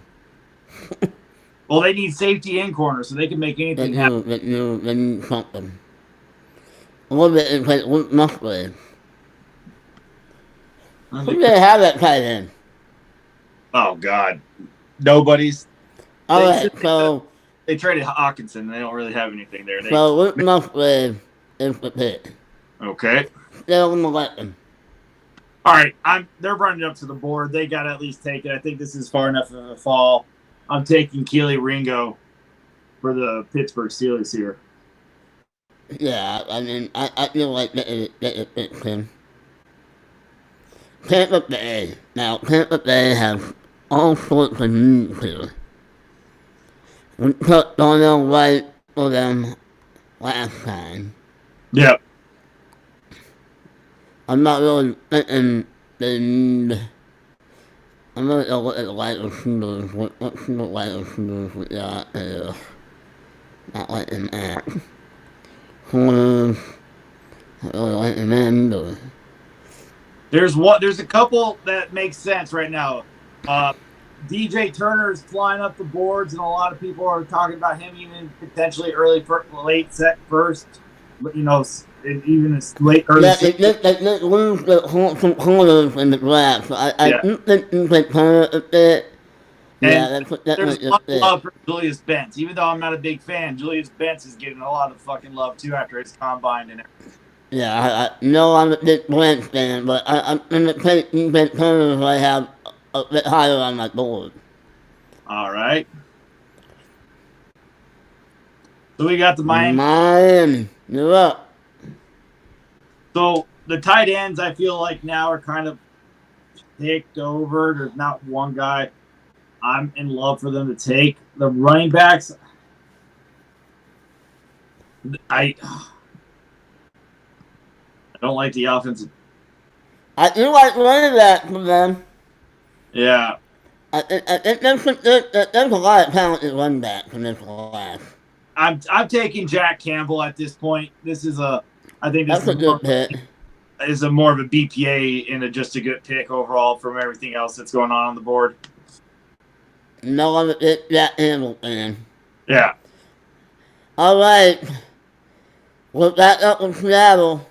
Well, they need safety and corner, so they can make anything happen. They need something. A little bit is like Luke Musgrave. Who do they have at tight end? Oh, God. Nobody's. Alright, so. They traded Hawkinson. They don't really have anything there. So Luke Musgrave is the pick. Okay. Still in the weapon. All right. They're running up to the board. They got to at least take it. I think this is far enough of a fall. I'm taking Keely Ringo for the Pittsburgh Steelers here. Yeah, I mean, I feel like that it fits him. Tampa Bay. Now, Tampa Bay has all sorts of needs here. We took Donnell Wright for them last time. Yep. I'm not really thinking they need... I'm going to look at the wide receivers. What's the wide receivers we got there? Not like them at. Corners. Not really like them either. There's a couple that make sense right now. DJ Turner's flying up the boards, and a lot of people are talking about him even potentially late set first. You know, even as late early. Yeah, they lose some corners in the draft. So I think DJ Turner a bit. Yeah, that's there's what a lot of love for Julius Bentz. Even though I'm not a big fan, Julius Bentz is getting a lot of fucking love too after his combine and everything. Yeah, I know I'm a big Bentz fan, but I'm going to take DJ Turner who I have a bit higher on my board. All right. So we got the Miami, you're up. So the tight ends, I feel like now are kind of picked over. There's not one guy I'm in love for them to take. The running backs, I don't like the offensive. I do like running back for them. Yeah. I think there's a lot of talented running backs in this class. I'm taking Jack Campbell at this point. I think that's a good pick. Is more of a BPA and just a good pick overall from everything else that's going on the board. No, I'm a big Jack Campbell fan. Yeah. All right. We're back up in Seattle.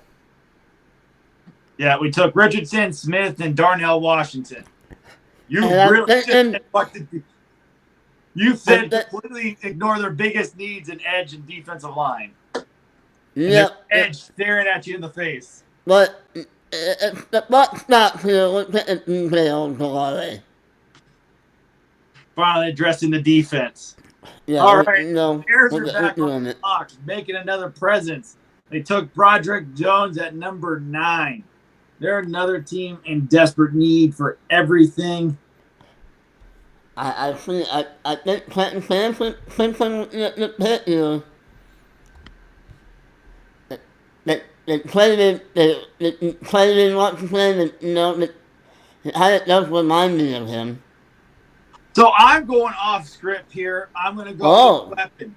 Yeah, we took Richardson, Smith, and Darnell Washington. You said completely ignore their biggest needs in edge and defensive line. Yeah. Edge staring at you in the face. But the buck stops here. Look at the details already. Finally addressing the defense. Yeah, all right. Bears are back on the box, making another presence. They took Broderick Jones at number 9. They're another team in desperate need for everything. I think Clinton Sampson the pick here. They traded Washington, it does remind me of him. So I'm going off script here. I'm going to go with a weapon.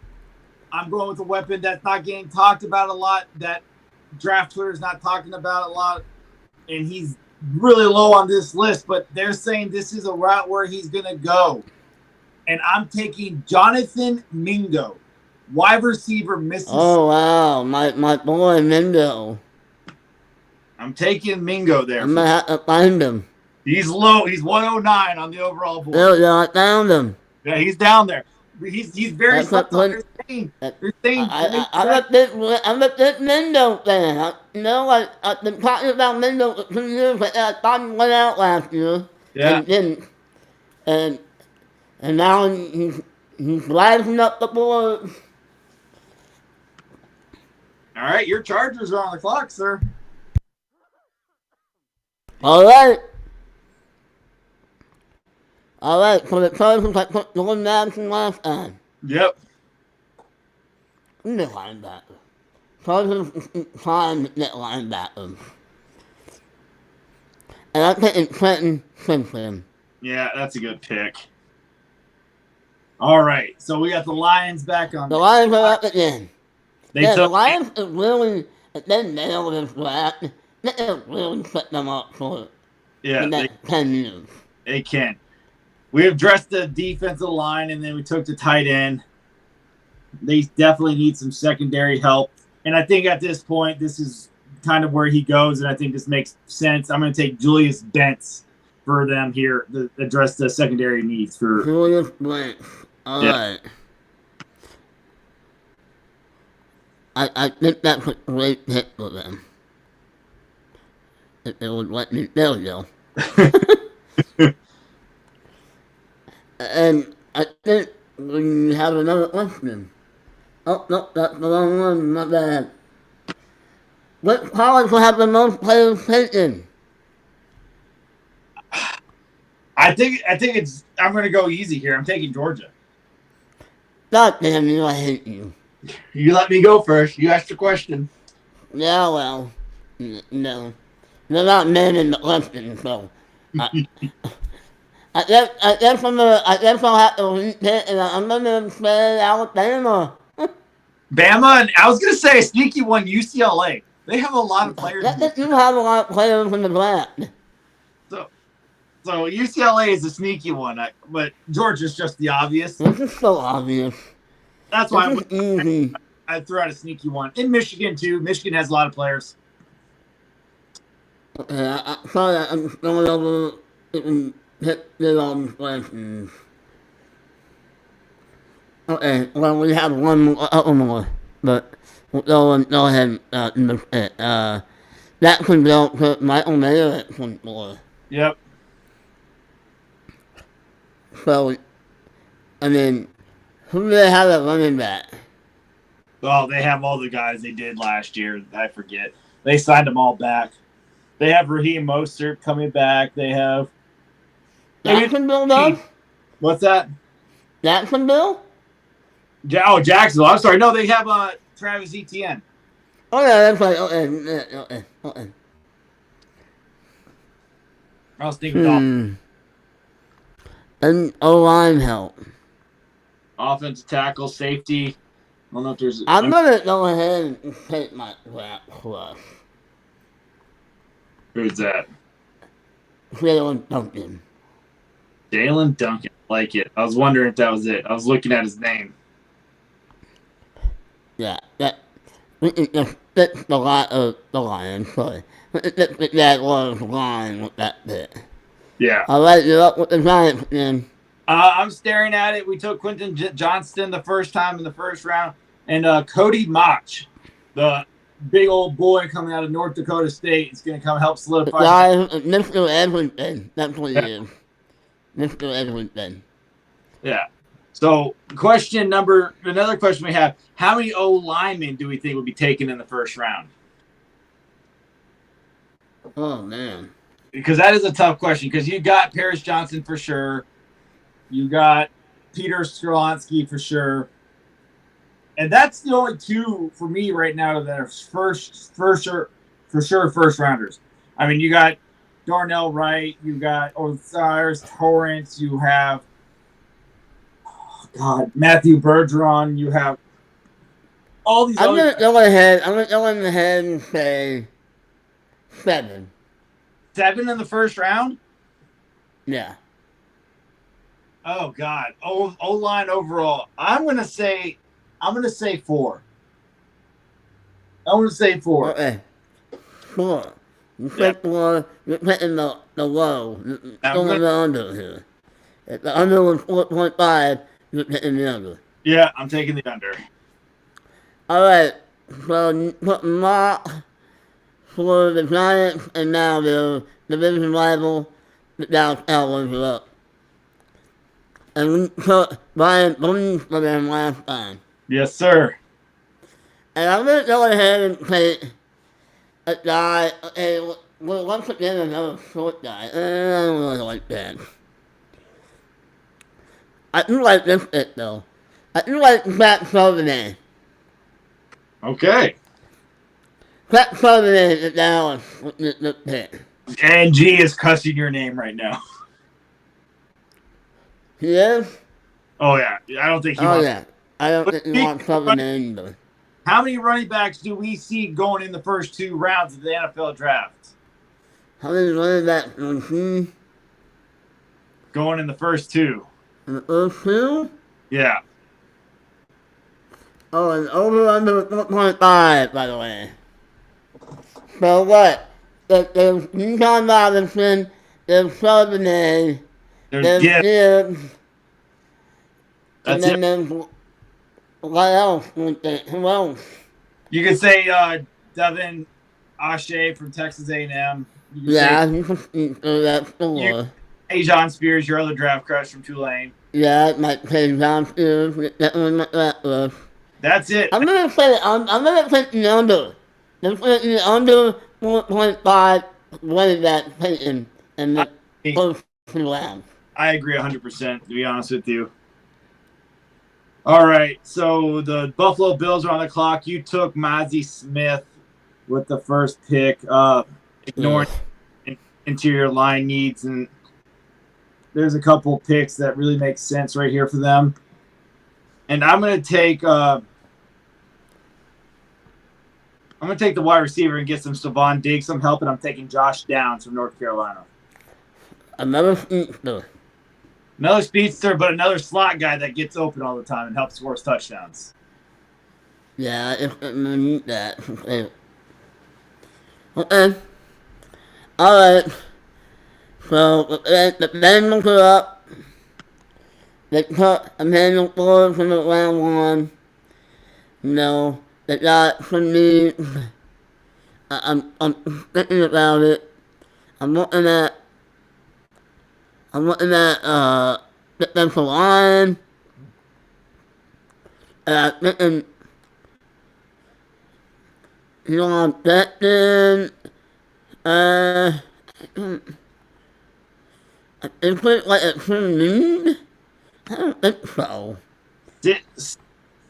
I'm going with a weapon that's not getting talked about a lot, that draft Twitter is not talking about a lot, and he's really low on this list, but they're saying this is a route where he's going to go. And I'm taking Jonathan Mingo, Wide receiver, Mississippi. Oh, wow. My boy, Mingo. I'm taking Mingo there. I'm going to have to find him. He's low. He's 109 on the overall board. Oh, yeah, I found him. Yeah, he's down there. He's very That's what slept on. when- They're saying I'm a big Mendo fan. I've been talking about Mendo for 2 years, but I thought he went out last year. Yeah. And didn't. And now he's rising up the board. All right, your Chargers are on the clock, sir. All right. So the Chargers, I took Jordan Madison last time. Yep. He's a linebacker. Chargers time to get linebackers. And I'm taking Trenton Simpson. Yeah, that's a good pick. All right, so we got the Lions back on. The Lions are up again. They The took Lions are really, if they nail this draft, they can really set them up for yeah, the next 10 years. they can. We addressed the defensive line, and then we took the tight end. They definitely need some secondary help, and I think at this point, this is kind of where he goes, and I think this makes sense. I'm going to take Julius Bentz for them here to address the secondary needs for. Julius Blank. All right. I think that's a great pick for them. If they would let me, there we go. And I think we have another question. Oh, no, that's the wrong one, my bad. Which college will have the most players taken? I think it's. I'm going to go easy here. I'm taking Georgia. God damn you, I hate you. You let me go first. You asked the question. Yeah, well, no. They're not men in the question, so. I guess I'll have to repeat, and I'm gonna say Alabama. Bama, and I was going to say a sneaky one, UCLA. They have a lot of players. They do have a lot of players in the draft. So UCLA is a sneaky one, but Georgia's just the obvious. This is so obvious. That's why This is easy. I threw out a sneaky one. In Michigan, too. Michigan has a lot of players. Okay, sorry, I'm just going over and hit the questions. Okay, well, we have one more, but we'll go ahead and miss it. Jacksonville put Michael Mayer at 24. Yep. So, I mean, who do they have at running back? Well, they have all the guys they did last year. I forget. They signed them all back. They have Raheem Mostert coming back. They have... Jacksonville does? What's that? Jacksonville? Jacksonville. I'm sorry. No, they have Travis Etienne. Oh, yeah, that's right. Okay. I was thinking And O-line help. offensive tackle, safety. I don't know if there's... I'm going to go ahead and take my draft plus. Who's that? Jalen Duncan. Jalen Duncan. Like it. I was wondering if that was it. I was looking at his name. Yeah, that just fits a lot of the Lions, sorry. It just fits that was line with that bit. Yeah. All right, you're up with the Giants again. I'm staring at it. We took Quentin Johnston the first time in the first round. And Cody Mach, the big old boy coming out of North Dakota State, is going to come help solidify. Mr. Edwin, that's what he is. Mr. Edwin. Yeah. So another question we have, how many O-linemen do we think would be taken in the first round? Oh, man. Because that is a tough question, because you got Paris Johnson for sure. You got Peter Skronsky for sure. And that's the only two for me right now that are first rounders. I mean, you got Darnell Wright, you got Osiris Torrance, you have Matthew Bergeron, you have all these I'm other going to go ahead and say 7. 7 in the first round? Yeah. Oh, God. O-line overall. I'm going to say I'm gonna say 4. I'm gonna say 4. Okay. 4. You said 4. You're picking the low. You're I'm going gonna, the under here. If the under was 4.5, you're picking the under. yeah, I'm taking the under. Alright. So you put Mark for the Giants, and now their division rival, the Dallas Cowboys, are up. And we took Brian Boone for them last time. Yes, sir. And I'm going to go ahead and take a guy, okay, well, once again, another short guy. I don't really like that. I do like this pick, though. I do like Zach Charbonnet. Okay. Zach Charbonnet at Dallas with this pick. And G is cussing your name right now. He is? Oh yeah, I don't think he Oh, wants. yeah. I don't think he wants Charbonnet either. How many running backs do we see going in the first 2 rounds of the NFL draft? How many running backs do we see Going in the first 2. in the first 2? Yeah. Oh, and over under 4.5, by the way. So what? There's Keyshawn Robinson, there's Charbonnet, There's there's Gibbs. Gibbs, and That's then it. there's what else? Who else? You could say Devin Ashe from Texas A&M. You could Yeah, you can speak through that store. say Ajon Spears, your other draft crush from Tulane. Yeah, it might say John Spears, that one like that list. That's it. I'm gonna say I'm gonna take the under. I'm gonna take the under 4.5 running back taken in the first 2 rounds. I agree 100%, to be honest with you. All right, so the Buffalo Bills are on the clock. You took Mozzie Smith with the first pick, ignoring interior line needs, and there's a couple picks that really make sense right here for them. And I'm gonna take the wide receiver and get some Stephon Diggs some help, and I'm taking Josh Downs from North Carolina. Another speedster. Another speedster, but another slot guy that gets open all the time and helps score touchdowns. Yeah, it's gonna need that. Okay. Alright. So, the Bengals are up. They took Emmanuel Ford from the round 1. No, they got some needs. I'm thinking about it. I'm looking at defensive line. And I'm thinking, Becton. Is it like a true need? I don't think so.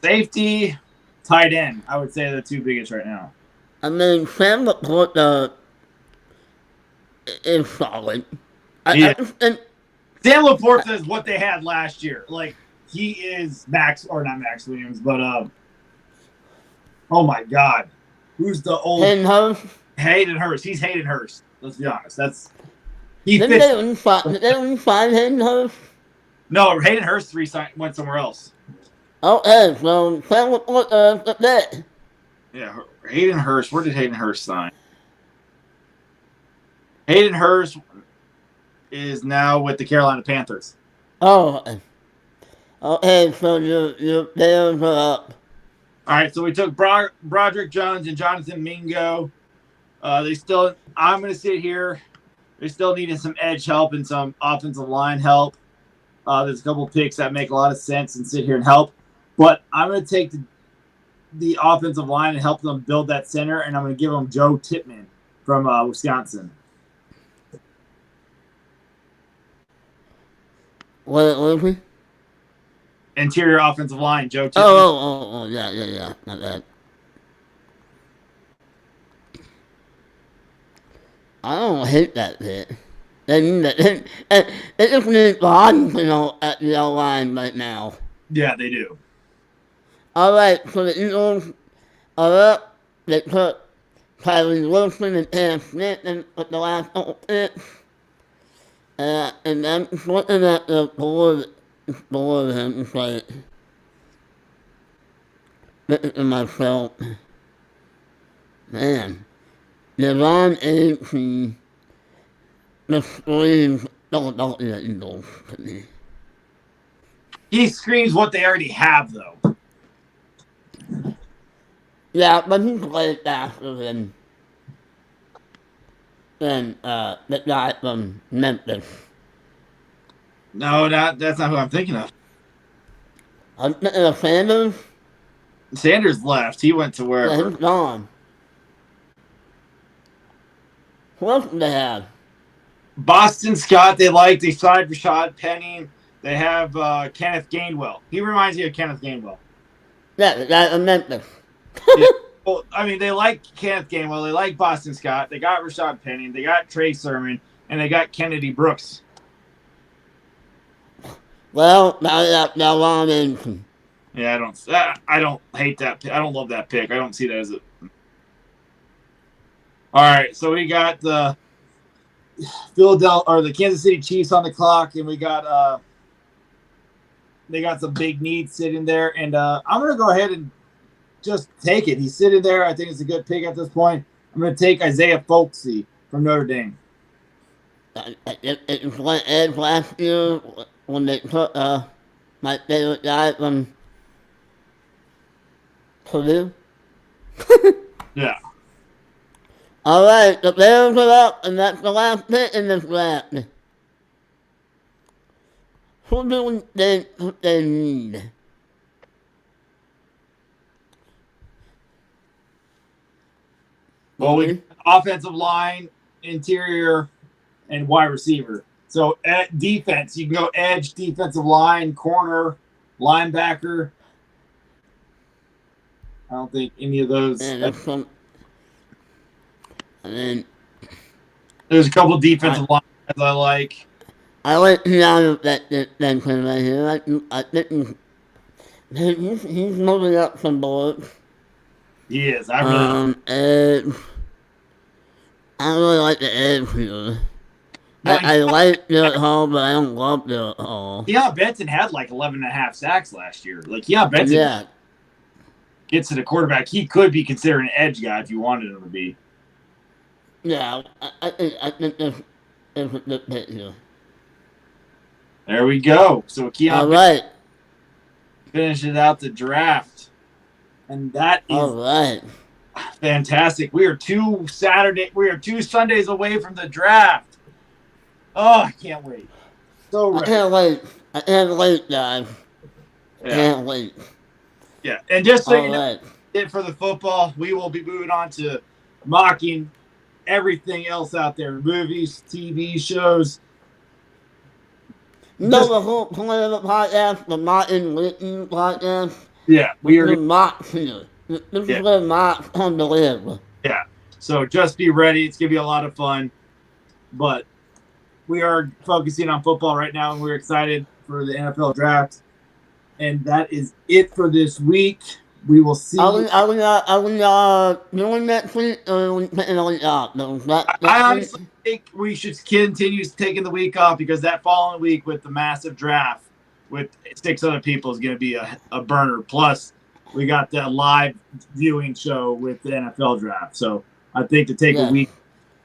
Safety, tight end, I would say are the 2 biggest right now. I mean, Sam Laporta is solid. Yeah. I just think, Sam Laporta is what they had last year. Like, he is not Max Williams, but oh my God, who's the old Hayden Hurst? He's Hayden Hurst. Let's be honest. He did fits. they only find Hayden Hurst? No, Hayden Hurst went somewhere else. Okay, so Sam Laporta, that's it. Yeah, Hayden Hurst. Where did Hayden Hurst sign? Hayden Hurst is now with the Carolina Panthers. Oh, okay, so your Bears are up. All right, so we took Broderick Jones and Jonathan Mingo. I'm going to sit here. They still needed some edge help and some offensive line help. There's a couple picks that make a lot of sense and sit here and help. But I'm going to take the offensive line and help them build that center, and I'm going to give them Joe Tippmann from Wisconsin. What is he? Interior offensive line, Joe Tippmann. Oh, yeah, not bad. I don't hate that bit. They just need Robinson at the line right now. Yeah, they do. Alright, so the Eagles are up. They took Kylie Wilson and Cam Smith with the last couple picks. And I'm just looking at the board of him, it's like, thinking to myself, man, Devon Aitken just screams Philadelphia Eagles to me. He screams what they already have, though. Yeah, but he's way faster than the guy from Memphis. No, that's not who I'm thinking of. I'm thinking of Sanders. Sanders left. He went to Yeah, wherever. he's gone. Who else do they have? Boston Scott, they signed Rashad Penny. They have Kenneth Gainwell. He reminds me of Kenneth Gainwell. Yeah, the guy from Memphis. Yeah. Well, I mean, they like Kenneth Gainwell. They like Boston Scott. They got Rashad Penny. They got Trey Sermon. And they got Kennedy Brooks. Well, now Ron Aitken. Yeah, I don't hate that. I don't love that pick. I don't see that as a. All right, so we got the the Kansas City Chiefs on the clock, and we got they got some big needs sitting there, and I'm gonna go ahead and just take it. He's sitting there. I think it's a good pick at this point. I'm gonna take Isaiah Folksy from Notre Dame. It was like Ed last year when they took my favorite guy from Purdue. Yeah. All right, the Bears are up, and that's the last pick in this draft. Who do we think they need? Well, we offensive line, interior, and wide receiver. So at defense, you can go edge, defensive line, corner, linebacker. I don't think any of those. And then There's a couple of defensive lines I like. I like Keanu Benson right here. I think he's moving up some boards. He is. I really. And I really like the edge here. I like Derek Hall, but I don't love Derek Hall. Keanu Benson had like 11.5 sacks last year. Like, Keanu Benson gets to the quarterback. He could be considered an edge guy if you wanted him to be. Yeah, I think there's a good pick here. There we go. So All right. finishes out the draft. And that is All right. fantastic. We are two Sundays away from the draft. Oh, I can't wait. So ready. I can't wait, guys. Can't wait. Yeah. And just so All you know, right. it for the football, we will be moving on to mocking everything else out there. Movies, TV shows. No, the whole point of the podcast, the Martin Whitten podcast, Yeah. We are the Mox here. This is where Mox come to live. Yeah. So just be ready. It's going to be a lot of fun. But we are focusing on football right now, and we're excited for the NFL draft. And that is it for this week. We will see. Are we doing next week, or are we picking a week off? I honestly think we should continue taking the week off because that following week with the massive draft with 6 other people is going to be a burner. Plus, we got that live viewing show with the NFL draft. So I think to take a week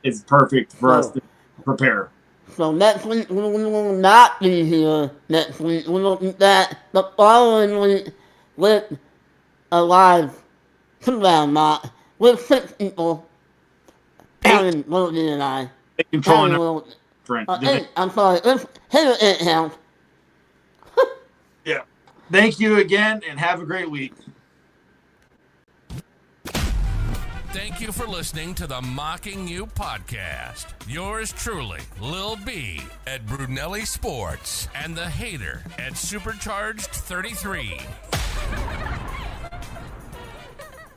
is perfect for us to prepare. So next week, we will not be here next week. We will be back the following week with a live two-round mock with 6 people. Aaron, Wilkie, and I. Controlling I'm sorry. Let's hit it count. Yeah. Thank you again, and have a great week. Thank you for listening to the Mocking You podcast. Yours truly, Lil B at Brunelli Sports and the Hater at Supercharged 33.